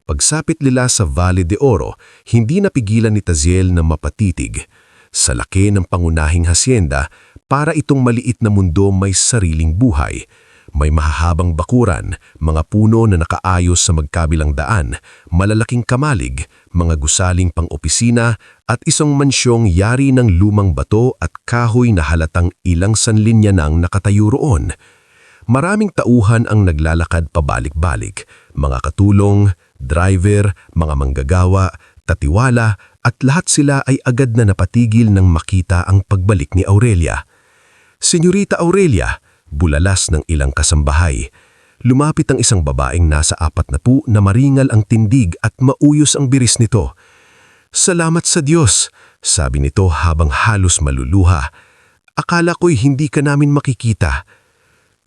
S5: Pagsapit nila sa Valle de Oro, hindi napigilan ni Taziel na mapatitig. Sa laki ng pangunahing hasyenda, para itong maliit na mundo may sariling buhay. May mahahabang bakuran, mga puno na nakaayos sa magkabilang daan, malalaking kamalig, mga gusaling pang-opisina at isang mansyong yari ng lumang bato at kahoy na halatang ilang sanlinya nang nakatayo roon. Maraming tauhan ang naglalakad pabalik-balik, mga katulong, driver, mga manggagawa, tatiwala at lahat sila ay agad na napatigil nang makita ang pagbalik ni Aurelia. Senyorita Aurelia, bulalas ng ilang kasambahay. Lumapit ang isang babaeng nasa 40 na maringal ang tindig at mauyos ang biris nito. Salamat sa Diyos, sabi nito habang halos maluluha. Akala ko'y hindi ka namin makikita.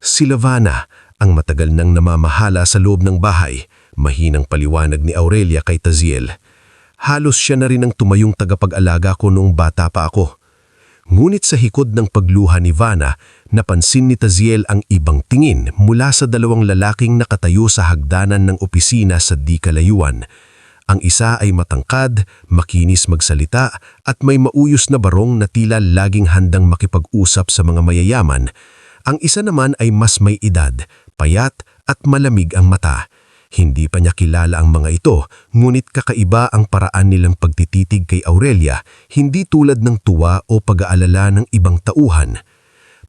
S5: Si Lavana, ang matagal nang namamahala sa loob ng bahay, mahinang paliwanag ni Aurelia kay Taziel. Halos siya na rin ang tumayong tagapag-alaga ko noong bata pa ako. Ngunit sa hikod ng pagluha ni Vanna, napansin ni Taziel ang ibang tingin mula sa dalawang lalaking nakatayo sa hagdanan ng opisina sa di kalayuan. Ang isa ay matangkad, makinis magsalita at may mauyos na barong na tila laging handang makipag-usap sa mga mayayaman. Ang isa naman ay mas may edad, payat at malamig ang mata. Hindi pa niya kilala ang mga ito, ngunit kakaiba ang paraan nilang pagtititig kay Aurelia, hindi tulad ng tuwa o pag-aalala ng ibang tauhan.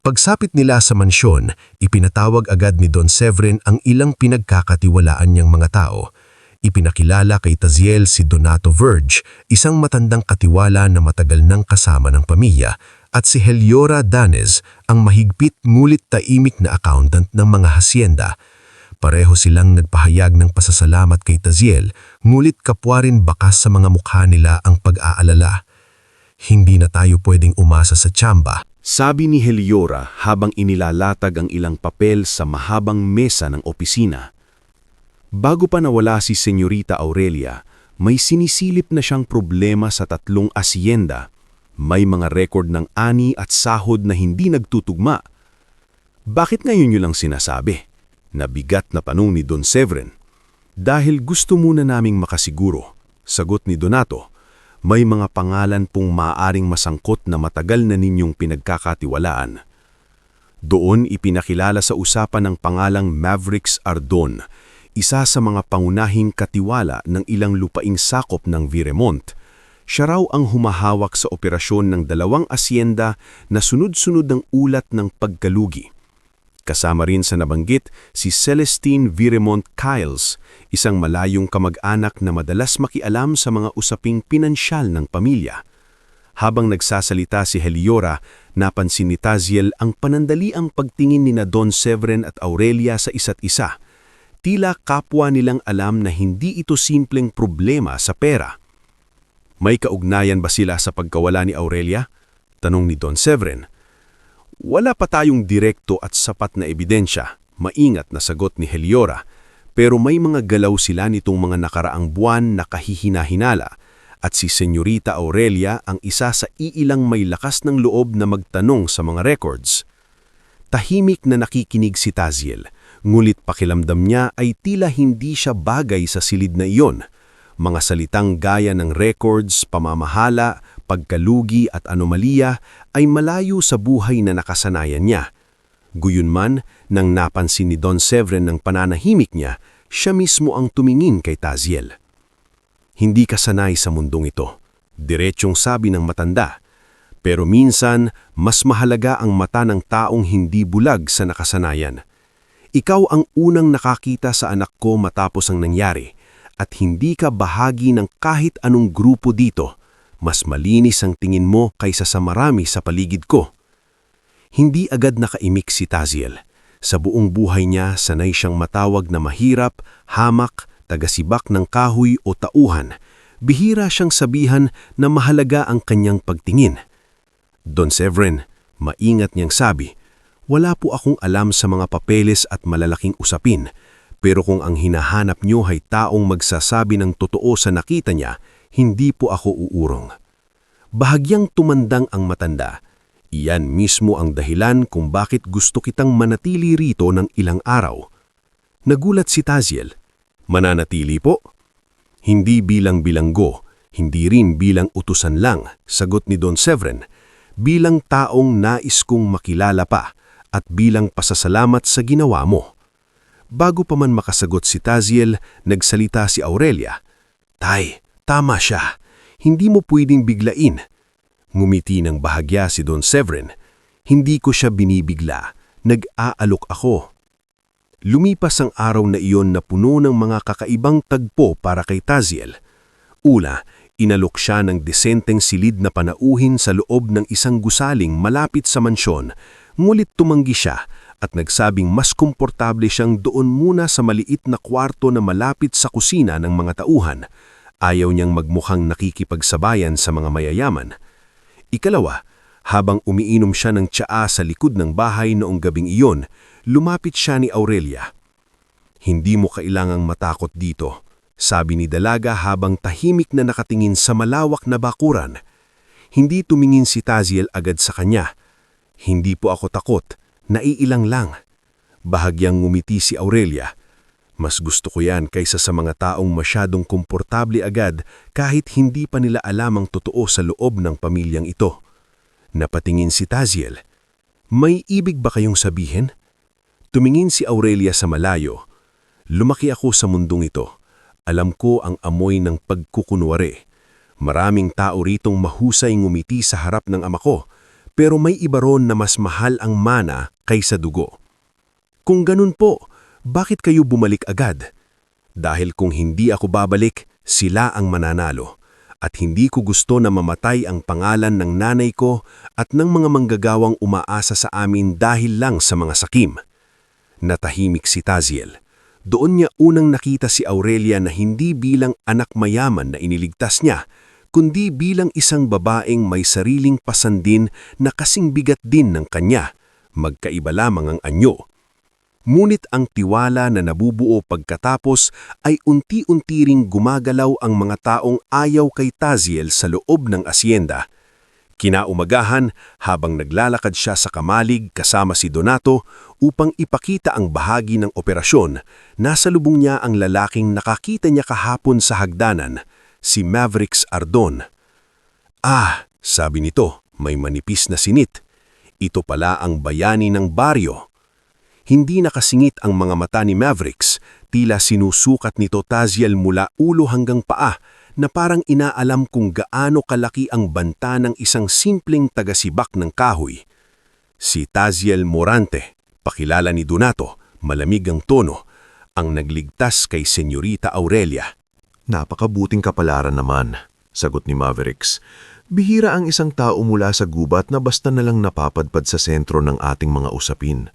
S5: Pagsapit nila sa mansyon, ipinatawag agad ni Don Severin ang ilang pinagkakatiwalaan niyang mga tao. Ipinakilala kay Taziel si Donato Verge, isang matandang katiwala na matagal nang kasama ng pamilya, at si Heliora Danez, ang mahigpit ngulit taimik na accountant ng mga hasyenda. Pareho silang nagpahayag ng pasasalamat kay Taziel, ngulit kapwa rin bakas sa mga mukha nila ang pag-aalala. Hindi na tayo pwedeng umasa sa tsamba,
S1: Sabi ni Heliora habang inilalatag ang ilang papel sa mahabang mesa ng opisina. Bago pa nawala si Senyorita Aurelia, may sinisilip na siyang problema sa 3 asyenda. May mga record ng ani at sahod na hindi nagtutugma. Bakit ngayon niyo lang sinasabi? Nabigat na tanong ni Don Severin. Dahil gusto muna naming makasiguro, sagot ni Donato. May mga pangalan pong maaaring masangkot na matagal na ninyong pinagkakatiwalaan. Doon ipinakilala sa usapan ng pangalang Mavericks Ardon, isa sa mga pangunahing katiwala ng ilang lupaing sakop ng Verimont. Siya raw ang humahawak sa operasyon ng 2 asyenda na sunod-sunod ng ulat ng pagkalugi. Kasama rin sa nabanggit si Celestine Verimont Kyles, isang malayong kamag-anak na madalas makialam sa mga usaping pinansyal ng pamilya. Habang nagsasalita si Heliora, napansin ni Taziel ang panandaliang pagtingin ni Don Severin at Aurelia sa isa't isa. Tila kapwa nilang alam na hindi ito simpleng problema sa pera. May kaugnayan ba sila sa pagkawala ni Aurelia? Tanong ni Don Severin. Wala pa tayong direkto at sapat na ebidensya, maingat na sagot ni Heliora, pero may mga galaw sila nitong mga nakaraang buwan na kahihina-hinala at si Senyorita Aurelia ang isa sa iilang may lakas ng loob na magtanong sa mga records. Tahimik na nakikinig si Taziel, ngulit pakilamdam niya ay tila hindi siya bagay sa silid na iyon. Mga salitang gaya ng records, pamamahala, pagkalugi at anomalya ay malayo sa buhay na nakasanayan niya. Guyunman, nang napansin ni Don Severin ng pananahimik niya, siya mismo ang tumingin kay Taziel. Hindi ka sanay sa mundong ito, diretsyong sabi ng matanda. Pero minsan, mas mahalaga ang mata ng taong hindi bulag sa nakasanayan. Ikaw ang unang nakakita sa anak ko matapos ang nangyari, at hindi ka bahagi ng kahit anong grupo dito. Mas malinis ang tingin mo kaysa sa marami sa paligid ko. Hindi agad nakaimik si Taziel. Sa buong buhay niya, sanay siyang matawag na mahirap, hamak, tagasibak ng kahoy o tauhan. Bihira siyang sabihan na mahalaga ang kanyang pagtingin. Don Severin, maingat niyang sabi, wala po akong alam sa mga papeles at malalaking usapin, pero kung ang hinahanap niyo ay taong magsasabi ng totoo sa nakita niya, hindi po ako uurong. Bahagyang tumandang ang matanda. Iyan mismo ang dahilan kung bakit gusto kitang manatili rito ng ilang araw. Nagulat si Taziel. Mananatili po? Hindi bilang bilanggo, hindi rin bilang utusan lang, sagot ni Don Severin. Bilang taong nais kong makilala pa at bilang pasasalamat sa ginawa mo. Bago pa man makasagot si Taziel, nagsalita si Aurelia. Tay, tama siya. Hindi mo pwedeng biglain. Ngumiti ng bahagya si Don Severin. Hindi ko siya binibigla. Nag-aalok ako. Lumipas ang araw na iyon na puno ng mga kakaibang tagpo para kay Taziel. Una, inalok siya ng desenteng silid na panauhin sa loob ng isang gusaling malapit sa mansyon, ngulit tumanggi siya at nagsabing mas komportable siyang doon muna sa maliit na kwarto na malapit sa kusina ng mga tauhan. Ayaw niyang magmukhang nakikipagsabayan sa mga mayayaman. Ikalawa, habang umiinom siya ng tsaa sa likod ng bahay noong gabing iyon, lumapit siya ni Aurelia. Hindi mo kailangang matakot dito, sabi ni Dalaga habang tahimik na nakatingin sa malawak na bakuran. Hindi tumingin si Taziel agad sa kanya. Hindi po ako takot, naiilang lang. Bahagyang ngumiti si Aurelia. Mas gusto ko yan kaysa sa mga taong masyadong komportable agad kahit hindi pa nila alam ang totoo sa loob ng pamilyang ito. Napatingin si Taziel. May ibig ba kayong sabihin? Tumingin si Aurelia sa malayo. Lumaki ako sa mundong ito. Alam ko ang amoy ng pagkukunwari. Maraming tao ritong mahusay ngumiti sa harap ng ama ko, pero may iba ron na mas mahal ang mana kaysa dugo. Kung ganun po, bakit kayo bumalik agad? Dahil kung hindi ako babalik, sila ang mananalo. At hindi ko gusto na mamatay ang pangalan ng nanay ko at ng mga manggagawang umaasa sa amin dahil lang sa mga sakim. Natahimik si Taziel. Doon niya unang nakita si Aurelia na hindi bilang anak mayaman na iniligtas niya, kundi bilang isang babaeng may sariling pasandin na kasing bigat din ng kanya. Magkaiba lamang ang anyo. Ngunit ang tiwala na nabubuo pagkatapos ay unti-unti ring gumagalaw ang mga taong ayaw kay Taziel sa loob ng asyenda. Kinaumagahan, habang naglalakad siya sa kamalig kasama si Donato upang ipakita ang bahagi ng operasyon, nasa lubong niya ang lalaking nakakita niya kahapon sa hagdanan, si Mavericks Ardon. Ah, sabi nito, may manipis na sinit. Ito pala ang bayani ng baryo. Hindi nakasingit ang mga mata ni Mavericks, tila sinusukat nito Taziel mula ulo hanggang paa na parang inaalam kung gaano kalaki ang banta ng isang simpleng tagasibak ng kahoy. Si Taziel Morante, pakilala ni Donato, malamig ang tono, ang nagligtas kay Senyorita Aurelia.
S5: Napakabuting kapalaran naman, sagot ni Mavericks. Bihira ang isang tao mula sa gubat na basta nalang napapadpad sa sentro ng ating mga usapin.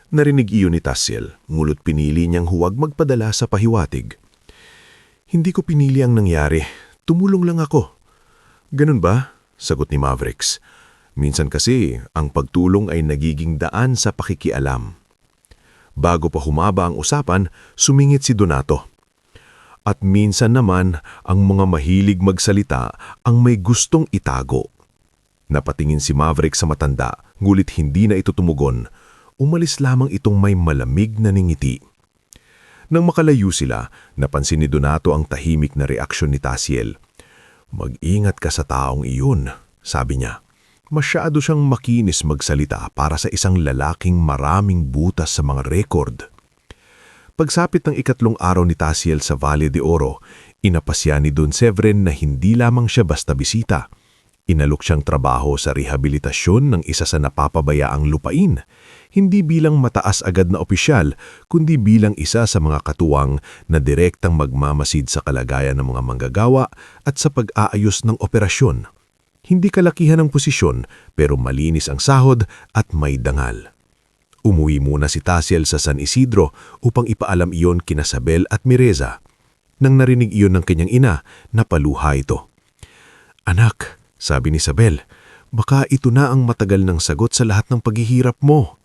S5: Narinig iyon ni Taziel, ngunit pinili niyang huwag magpadala sa pahiwatig. Hindi ko pinili ang nangyari. Tumulong lang ako. Ganun ba? Sagot ni Mavericks. Minsan kasi, ang pagtulong ay nagiging daan sa pakikialam. Bago pa humaba ang usapan, sumingit si Donato. At minsan naman, ang mga mahilig magsalita ang may gustong itago. Napatingin si Mavericks sa matanda, ngulit hindi na ito tumugon. Umalis lamang itong may malamig na ningiti. Nang makalayo sila, napansin ni Donato ang tahimik na reaksyon ni Taziel. Mag-ingat ka sa taong iyon, sabi niya. Masyado siyang makinis magsalita para sa isang lalaking maraming butas sa mga rekord. Pagsapit ng ikatlong araw ni Tasiel sa Valle de Oro, inapasya ni Don Severin na hindi lamang siya basta bisita. Inalok siyang trabaho sa rehabilitasyon ng isa sa napapabayaang lupain, hindi bilang mataas agad na opisyal, kundi bilang isa sa mga katuwang na direktang magmamasid sa kalagayan ng mga manggagawa at sa pag-aayos ng operasyon. Hindi kalakihan ang posisyon pero malinis ang sahod at may dangal. Umuwi muna si Tasiel sa San Isidro upang ipaalam iyon kina Sabel at Mireza. Nang narinig iyon ng kanyang ina, napaluha ito. "Anak," sabi ni Sabel, "baka ito na ang matagal ng sagot sa lahat ng paghihirap mo."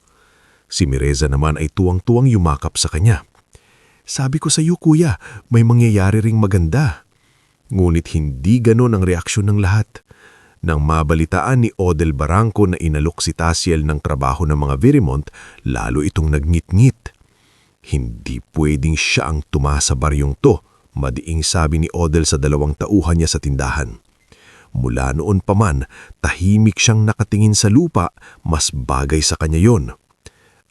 S5: Si Mireza naman ay tuwang-tuwang yumakap sa kanya. "Sabi ko sa iyo, kuya, may mangyayari ring maganda." Ngunit hindi ganon ang reaksyon ng lahat. Nang mabalitaan ni Odel Barranco na inalok si Tasiel ng trabaho ng mga Virimont, lalo itong nagngit-ngit. "Hindi pwedeng siya ang tumasa baryong to," madiing sabi ni Odel sa 2 tauhan niya sa tindahan. Mula noon pa man, tahimik siyang nakatingin sa lupa, mas bagay sa kanya yon.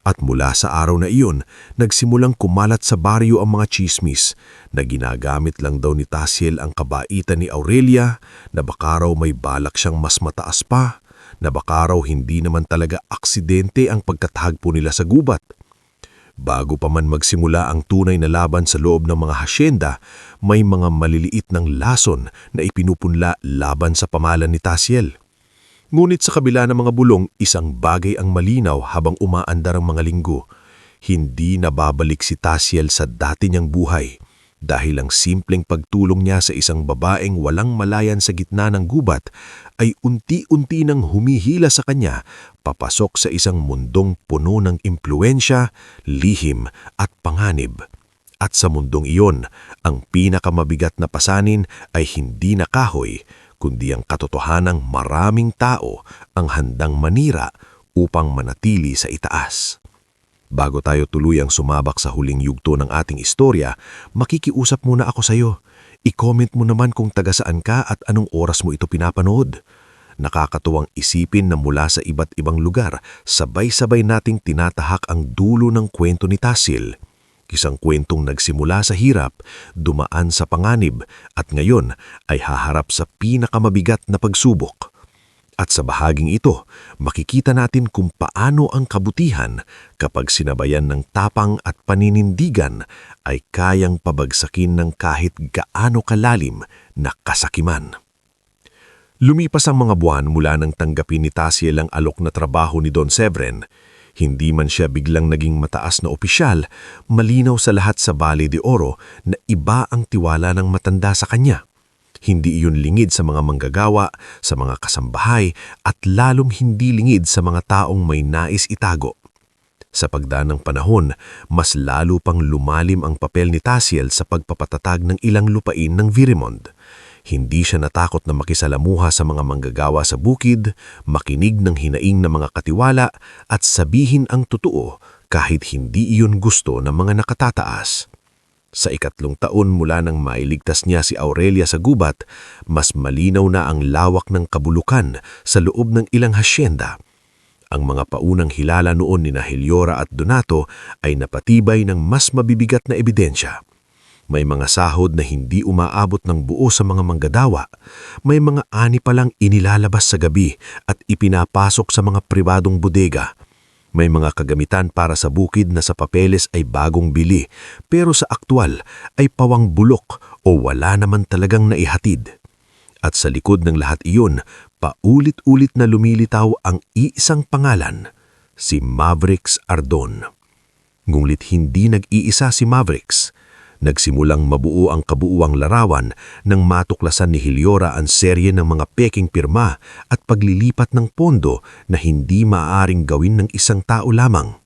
S5: At mula sa araw na iyon, nagsimulang kumalat sa baryo ang mga chismis na ginagamit lang daw ni Tasiel ang kabaitan ni Aurelia, na baka raw may balak siyang mas mataas pa, na baka raw hindi naman talaga aksidente ang pagkatagpo nila sa gubat. Bago pa man magsimula ang tunay na laban sa loob ng mga hasyenda, may mga maliliit ng lason na ipinupunla laban sa pamalan ni Tasiel. Ngunit sa kabila ng mga bulong, isang bagay ang malinaw habang umaandar ang mga linggo. Hindi nababalik si Tasiel sa dati niyang buhay dahil ang simpleng pagtulong niya sa isang babaeng walang malayan sa gitna ng gubat ay unti-unti nang humihila sa kanya papasok sa isang mundong puno ng impluensya, lihim at panganib. At sa mundong iyon, ang pinakamabigat na pasanin ay hindi na kahoy, kundi ang katotohanang maraming tao ang handang manira upang manatili sa itaas. Bago tayo tuluyang sumabak sa huling yugto ng ating istorya, makikiusap muna ako sa iyo. I-comment mo naman kung taga saan ka at anong oras mo ito pinapanood. Nakakatuwang isipin na mula sa iba't ibang lugar, sabay-sabay nating tinatahak ang dulo ng kwento ni Tasiel. Isang kwentong nagsimula sa hirap, dumaan sa panganib, at ngayon ay haharap sa pinakamabigat na pagsubok. At sa bahaging ito, makikita natin kung paano ang kabutihan, kapag sinabayan ng tapang at paninindigan, ay kayang pabagsakin ng kahit gaano kalalim na kasakiman. Lumipas ang mga buwan mula nang tanggapin ni Tasiel ang alok na trabaho ni Don Severin. Hindi man siya biglang naging mataas na opisyal, malinaw sa lahat sa Valle de Oro na iba ang tiwala ng matanda sa kanya. Hindi iyon lingid sa mga manggagawa, sa mga kasambahay, at lalong hindi lingid sa mga taong may nais itago. Sa pagdaan ng panahon, mas lalo pang lumalim ang papel ni Tasiel sa pagpapatatag ng ilang lupain ng Virimont. Hindi siya natakot na makisalamuha sa mga manggagawa sa bukid, makinig ng hinaing na mga katiwala at sabihin ang totoo kahit hindi iyon gusto ng mga nakatataas. Sa 3 taon mula nang mailigtas niya si Aurelia sa gubat, mas malinaw na ang lawak ng kabulukan sa loob ng ilang hasyenda. Ang mga paunang hilala noon ni Heliora at Donato ay napatibay ng mas mabibigat na ebidensya. May mga sahod na hindi umaabot ng buo sa mga manggagawa. May mga ani palang inilalabas sa gabi at ipinapasok sa mga pribadong bodega. May mga kagamitan para sa bukid na sa papeles ay bagong bili, pero sa aktwal ay pawang bulok o wala naman talagang naihatid. At sa likod ng lahat iyon, paulit-ulit na lumilitaw ang iisang pangalan, si Mavericks Ardon. Ngunit hindi nag-iisa si Mavericks. Nagsimulang mabuo ang kabuuang larawan nang matuklasan ni Heliora ang serye ng mga peking pirma at paglilipat ng pondo na hindi maaaring gawin ng isang tao lamang.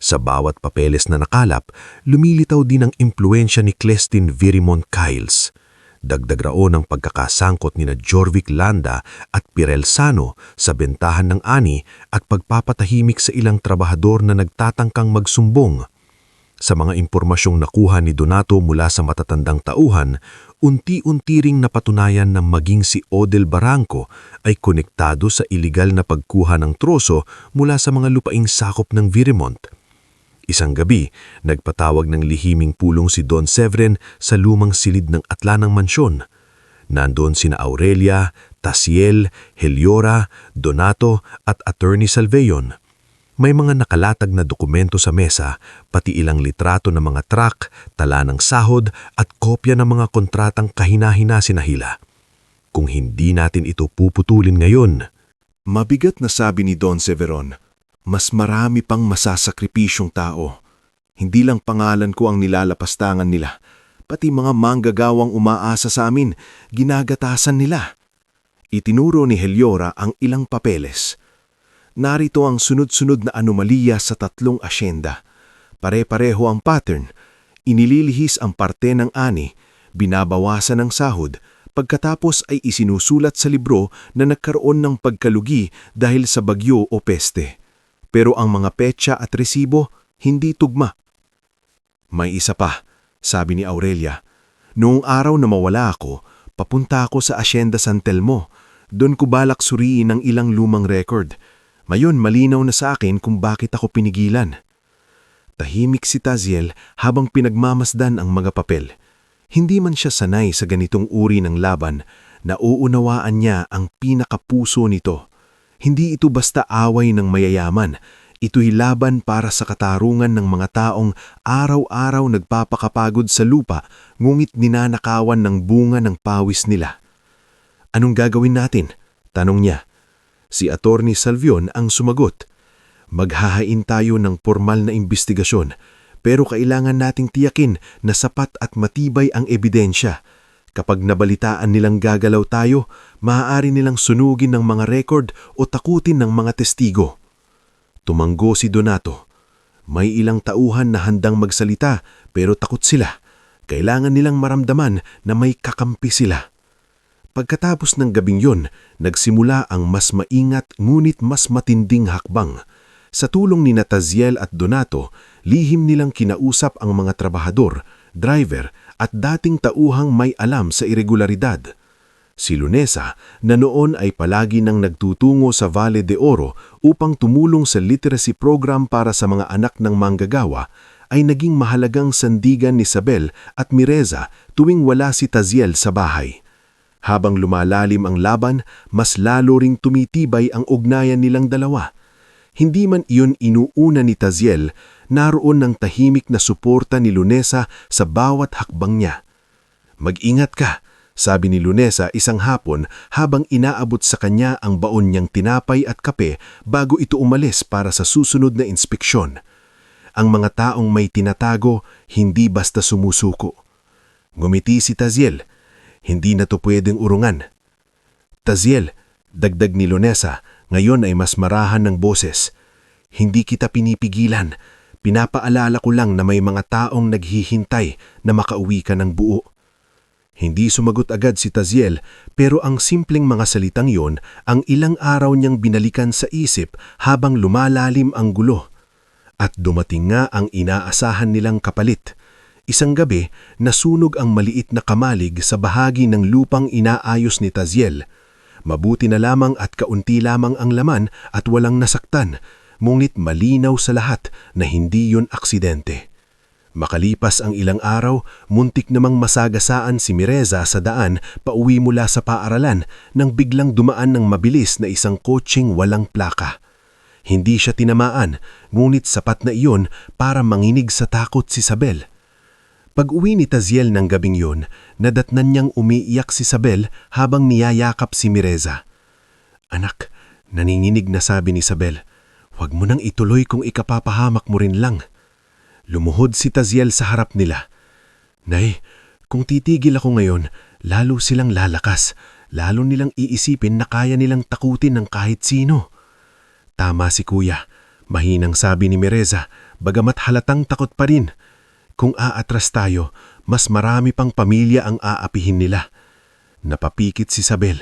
S5: Sa bawat papeles na nakalap, lumilitaw din ang impluensya ni Clestin Virimont Kyles. Dagdag raon ang pagkakasangkot ni Jorvik Landa at Pirel Sano sa bentahan ng ani at pagpapatahimik sa ilang trabahador na nagtatangkang magsumbong. Sa mga impormasyong nakuha ni Donato mula sa matatandang tauhan,
S3: unti-unti ring napatunayan na maging si Odel Barranco ay konektado sa iligal na pagkuha ng troso mula sa mga lupaing sakop ng Virimont. Isang gabi, nagpatawag ng lihiming pulong si Don Severen sa lumang silid ng Atlanang Mansyon. Nandoon sina Aurelia, Taziel, Heliora, Donato at Attorney Salveyon. May mga nakalatag na dokumento sa mesa, pati ilang litrato ng mga truck, tala ng sahod at kopya ng mga kontratang kahina-hina sinahila. Kung hindi natin ito puputulin ngayon,
S1: Mabigat na sabi ni Don Severon, mas marami pang masasakripisyong tao. Hindi lang pangalan ko ang nilalapastangan nila, pati mga manggagawang umaasa sa amin, ginagatasan nila. Itinuro ni Heliora ang ilang papeles. Narito ang sunod-sunod na anomalya sa 3 asyenda. Pare-pareho ang pattern. Inililihis ang parte ng ani, binabawasan ang sahod, pagkatapos ay isinusulat sa libro na nagkaroon ng pagkalugi dahil sa bagyo o peste. Pero ang mga petsa at resibo, hindi tugma. May isa pa, sabi ni Aurelia. Noong araw na mawala ako, papunta ako sa Hacienda San Telmo. Doon ko balak suriin ang ilang lumang record. Mayon malinaw na sa akin kung bakit ako pinigilan. Tahimik si Taziel habang pinagmamasdan ang mga papel. Hindi man siya sanay sa ganitong uri ng laban, nauunawaan niya ang pinakapuso nito. Hindi ito basta away ng mayayaman, ito'y laban para sa katarungan ng mga taong araw-araw nagpapakapagod sa lupa ngunit ninanakawan ng bunga ng pawis nila. Anong gagawin natin? Tanong niya. Si Attorney Salveyon ang sumagot. Maghahain tayo ng formal na imbestigasyon, pero kailangan nating tiyakin na sapat at matibay ang ebidensya. Kapag nabalitaan nilang gagalaw tayo, maaari nilang sunugin ng mga record o takutin ng mga testigo. Tumanggo si Donato. May ilang tauhan na handang magsalita pero takot sila. Kailangan nilang maramdaman na may kakampi sila. Pagkatapos ng gabing yon, nagsimula ang mas maingat ngunit mas matinding hakbang. Sa tulong ni Taziel at Donato, lihim nilang kinausap ang mga trabahador, driver at dating tauhang may alam sa irregularidad. Si Lunesa na noon ay palagi nang nagtutungo sa Valle de Oro upang tumulong sa literacy program para sa mga anak ng manggagawa, ay naging mahalagang sandigan ni Isabel at Mireza tuwing wala si Taziel sa bahay. Habang lumalalim ang laban, mas lalo ring tumitibay ang ugnayan nilang dalawa. Hindi man iyon inuuna ni Taziel, naroon ng tahimik na suporta ni Lunesa sa bawat hakbang niya. Mag-ingat ka, sabi ni Lunesa isang hapon habang inaabot sa kanya ang baon niyang tinapay at kape bago ito umalis para sa susunod na inspeksyon. Ang mga taong may tinatago, hindi basta sumusuko. Ngumiti si Taziel. Hindi na to pwedeng urungan. Taziel, dagdag ni Lunesa, ngayon ay mas marahan ng boses. Hindi kita pinipigilan. Pinapaalala ko lang na may mga taong naghihintay na makauwi ka ng buo. Hindi sumagot agad si Taziel, pero ang simpleng mga salitang yon ang ilang araw niyang binalikan sa isip habang lumalalim ang gulo. At dumating nga ang inaasahan nilang kapalit. Isang gabi, nasunog ang maliit na kamalig sa bahagi ng lupang inaayos ni Taziel. Mabuti na lamang at kaunti lamang ang laman at walang nasaktan, ngunit malinaw sa lahat na hindi yun aksidente. Makalipas ang ilang araw, muntik namang masagasaan si Mireza sa daan pauwi mula sa paaralan nang biglang dumaan ng mabilis na isang kotseng walang plaka. Hindi siya tinamaan, ngunit sapat na iyon para manginig sa takot si Isabel. Pag-uwi ni Taziel ng gabing yun, nadatnan niyang umiiyak si Isabel habang niyayakap si Mireza. Anak, naninginig na sabi ni Isabel, huwag mo nang ituloy kung ikapapahamak mo rin lang. Lumuhod si Taziel sa harap nila. Nay, kung titigil ako ngayon, lalo silang lalakas, lalo nilang iisipin na kaya nilang takutin ng kahit sino. Tama si Kuya, mahinang sabi ni Mireza, bagamat halatang takot pa rin. Kung aatras tayo, mas marami pang pamilya ang aapihin nila. Napapikit si Isabel.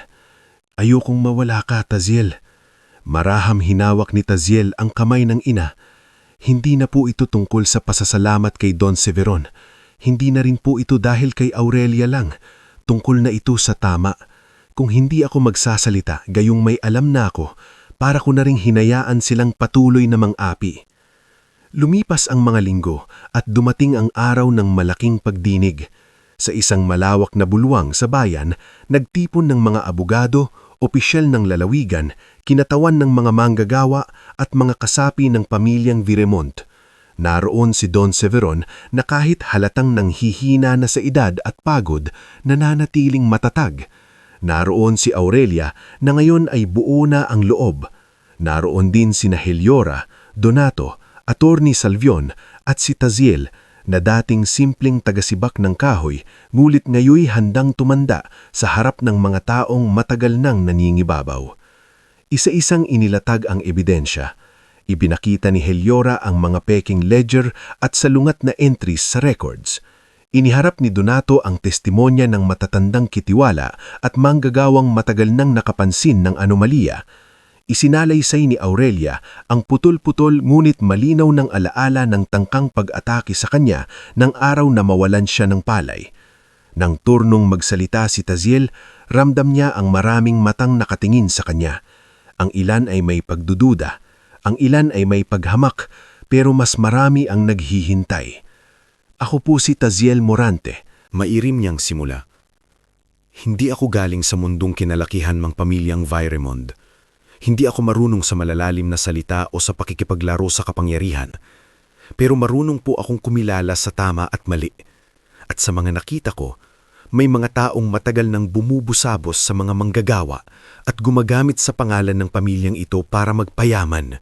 S1: Ayokong mawala ka, Taziel. Maraham hinawak ni Taziel ang kamay ng ina. Hindi na po ito tungkol sa pasasalamat kay Don Severon. Hindi na rin po ito dahil kay Aurelia lang.
S3: Tungkol na ito sa tama. Kung hindi ako magsasalita, gayong may alam na ako, para ko na ring hinayaan silang patuloy na mang-api. Lumipas ang mga linggo at dumating ang araw ng malaking pagdinig. Sa isang malawak na bulwang sa bayan, nagtipon ng mga abogado, opisyal ng lalawigan, kinatawan ng mga manggagawa at mga kasapi ng pamilyang Viremont. Naroon si Don Severon na kahit halatang nanghihina na sa edad at pagod, nananatiling matatag. Naroon si Aurelia na ngayon ay buo na ang loob. Naroon din sina Heliora, Donato, Attorney Salvion at si Taziel na dating simpleng tagasibak ng kahoy ngulit ngayoy handang tumanda sa harap ng mga taong matagal nang naningibabaw. Isa-isang inilatag ang ebidensya. Ibinakita ni Heliora ang mga peking ledger at salungat na entries sa records. Iniharap ni Donato ang testimonya ng matatandang kitiwala at manggagawang matagal nang nakapansin ng anomalya. Isinalaysay ni Aurelia ang putol-putol ngunit malinaw ng alaala ng tangkang pag-atake sa kanya ng araw na mawalan siya ng palay. Nang turnong magsalita si Taziel, ramdam niya ang maraming matang nakatingin sa kanya. Ang ilan ay may pagdududa, ang ilan ay may paghamak, pero mas marami ang naghihintay. Ako po si Taziel Morante.
S1: Mairim niyang simula. Hindi ako galing sa mundong kinalakihan mang pamilyang Viremont. Hindi ako marunong sa malalalim na salita o sa pakikipaglaro sa kapangyarihan. Pero marunong po akong kumilala sa tama at mali. At sa mga nakita ko, may mga taong matagal nang bumubusabos sa mga manggagawa at gumagamit sa pangalan ng pamilyang ito para magpayaman.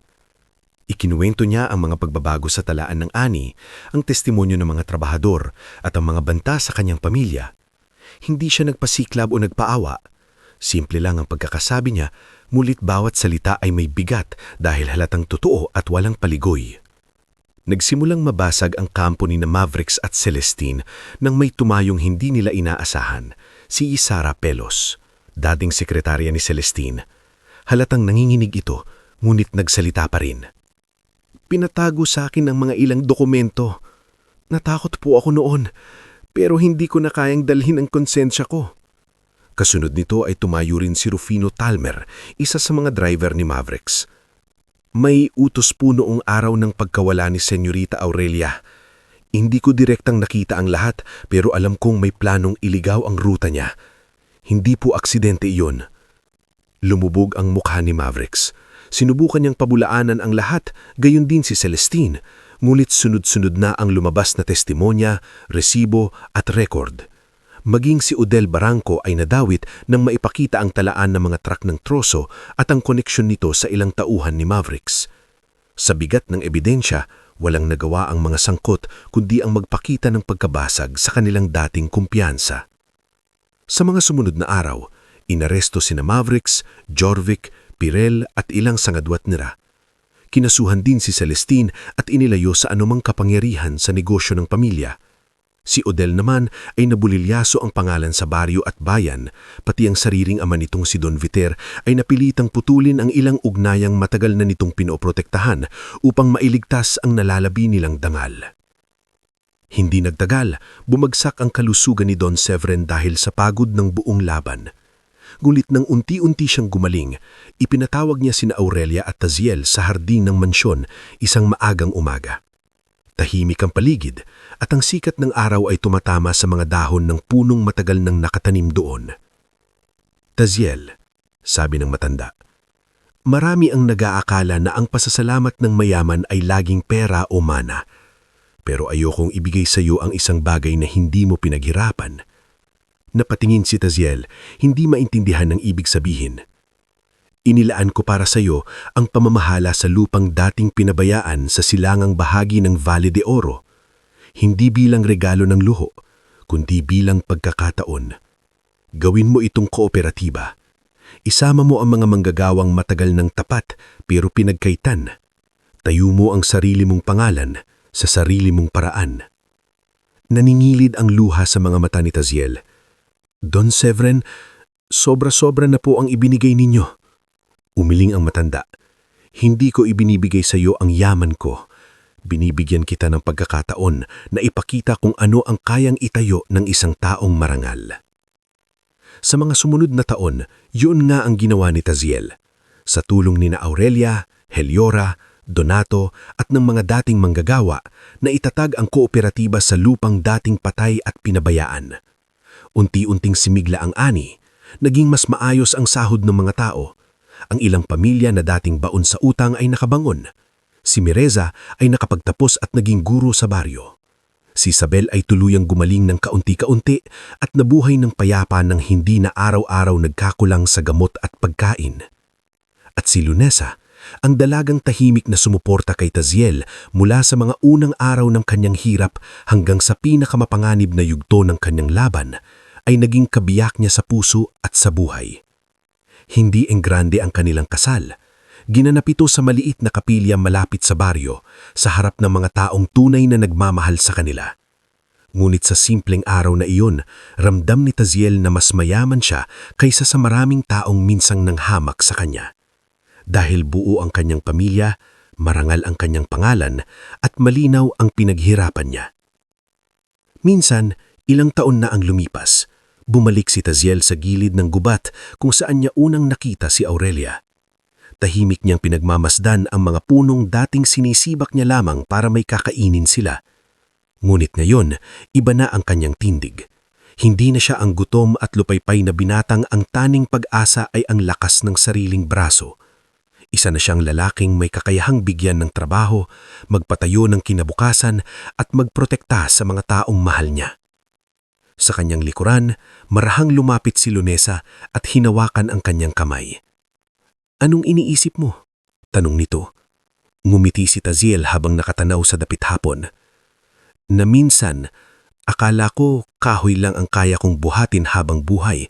S1: Ikinuwento niya ang mga pagbabago sa talaan ng ani, ang testimonyo ng mga trabahador at ang mga banta sa kanyang pamilya. Hindi siya nagpasiklab o nagpaawa. Simple lang ang pagkakasabi niya, mulit bawat salita ay may bigat dahil halatang totoo at walang paligoy. Nagsimulang mabasag ang kampo ni na Mavericks at Celestine nang may tumayong hindi nila inaasahan, si Sara Pelos, dating sekretarya ni Celestine. Halatang nanginginig ito, ngunit nagsalita pa rin. Pinatago sa akin ang mga ilang dokumento. Natakot po ako noon, pero hindi ko na kayang dalhin ang konsensya ko. Kasunod nito ay tumayo rin si Rufino Talmer, isa sa mga driver ni Mavericks. May utos po noong araw ng pagkawala ni Senyorita Aurelia. Hindi ko direktang nakita ang lahat pero alam kong may planong iligaw ang ruta niya. Hindi po aksidente iyon. Lumubog ang mukha ni Mavericks. Sinubukan niyang pabulaanan ang lahat, gayon din si Celestine, ngulit sunod-sunod na ang lumabas na testimonya, resibo at record. Maging si Odel Barranco ay nadawit nang maipakita ang talaan ng mga truck ng troso at ang koneksyon nito sa ilang tauhan ni Mavericks. Sa bigat ng ebidensya, walang nagawa ang mga sangkot kundi ang magpakita ng pagkabasag sa kanilang dating kumpiyansa. Sa mga sumunod na araw, inaresto sina Mavericks, Jorvik, Pirel at ilang sangadwat nila. Kinasuhan din si Celestine at inilayo sa anumang kapangyarihan sa negosyo ng pamilya. Si Odel naman ay nabulilyaso ang pangalan sa baryo at bayan, pati ang sariling ama nitong si Don Viter ay napilitang putulin ang ilang ugnayang matagal na nitong pinoprotektahan upang mailigtas ang nalalabi nilang dangal. Hindi nagtagal, bumagsak ang kalusugan ni Don Severin dahil sa pagod ng buong laban. Ngunit nang unti-unti siyang gumaling, ipinatawag niya sina Aurelia at Taziel sa hardin ng mansyon isang maagang umaga. Tahimik ang paligid at ang sikat ng araw ay tumatama sa mga dahon ng punong matagal nang nakatanim doon. Taziel, sabi ng matanda, marami ang nag-aakala na ang pasasalamat ng mayaman ay laging pera o mana. Pero ayokong ibigay sa iyo ang isang bagay na hindi mo pinaghirapan. Napatingin si Taziel, hindi maintindihan ng ibig sabihin. Inilaan ko para sa iyo ang pamamahala sa lupang dating pinabayaan sa silangang bahagi ng Valle de Oro. Hindi bilang regalo ng luho, kundi bilang pagkakataon. Gawin mo itong kooperatiba. Isama mo ang mga manggagawang matagal ng tapat pero pinagkaitan. Tayo mo ang sarili mong pangalan sa sarili mong paraan. Naningilid ang luha sa mga mata ni Taziel. Don Severin, sobra-sobra na po ang ibinigay ninyo. Umiling ang matanda. Hindi ko ibinibigay sa iyo ang yaman ko. Binibigyan kita ng pagkakataon na ipakita kung ano ang kayang itayo ng isang taong marangal.
S3: Sa mga sumunod na taon, yun nga ang ginawa ni Taziel. Sa tulong ni na Aurelia, Heliora, Donato at ng mga dating manggagawa na itatag ang kooperatiba sa lupang dating patay at pinabayaan. Unti-unting simigla ang ani, naging mas maayos ang sahod ng mga tao. Ang ilang pamilya na dating baon sa utang ay nakabangon. Si Mireza ay nakapagtapos at naging guro sa baryo. Si Isabel ay tuluyang gumaling ng kaunti-kaunti at nabuhay ng payapa nang hindi na araw-araw nagkakulang sa gamot at pagkain. At si Lunesa, ang dalagang tahimik na sumuporta kay Taziel mula sa mga unang araw ng kanyang hirap hanggang sa pinakamapanganib na yugto ng kanyang laban, ay naging kabiyak niya sa puso at sa buhay. Hindi enggrande ang kanilang kasal. Ginanap ito sa maliit na kapilya malapit sa baryo, sa harap ng mga taong tunay na nagmamahal sa kanila. Ngunit sa simpleng araw na iyon, ramdam ni Taziel na mas mayaman siya kaysa sa maraming taong minsang nanghamak sa kanya. Dahil buo ang kanyang pamilya, marangal ang kanyang pangalan, at malinaw ang pinaghirapan niya. Minsan, ilang taon na ang lumipas. Bumalik si Taziel sa gilid ng gubat kung saan niya unang nakita si Aurelia. Tahimik niyang pinagmamasdan ang mga punong dating sinisibak niya lamang para may kakainin sila. Ngunit ngayon, iba na ang kanyang tindig. Hindi na siya ang gutom at lupaypay na binatang, ang taning pag-asa ay ang lakas ng sariling braso. Isa na siyang lalaking may kakayahang bigyan ng trabaho, magpatayo ng kinabukasan at magprotekta sa mga taong mahal niya. Sa kanyang likuran, marahang lumapit si Lunesa at hinawakan ang kanyang kamay. "Anong iniisip mo?" tanong nito. Ngumiti si Taziel habang nakatanaw sa dapit hapon. "Na minsan, akala ko kahoy lang ang kaya kong buhatin habang buhay.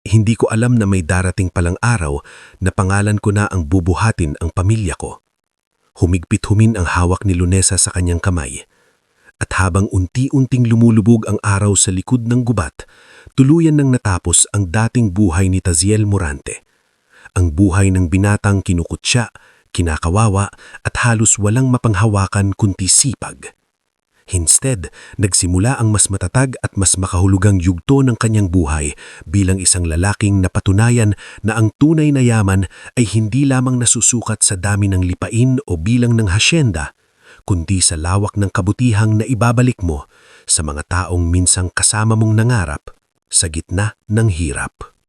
S3: Hindi ko alam na may darating palang araw na pangalan ko na ang bubuhatin ang pamilya ko." Humigpit-humin ang hawak ni Lunesa sa kanyang kamay. At habang unti-unting lumulubog ang araw sa likod ng gubat, tuluyan nang natapos ang dating buhay ni Taziel Morante. Ang buhay ng binatang kinukutya, kinakawawa at halos walang mapanghawakan kundi sipag. Instead, nagsimula ang mas matatag at mas makahulugang yugto ng kanyang buhay bilang isang lalaking napatunayan na ang tunay na yaman ay hindi lamang nasusukat sa dami ng lipain o bilang ng hasyenda, kundi sa lawak ng kabutihang na ibabalik mo sa mga taong minsang kasama mong nangarap sa gitna ng hirap.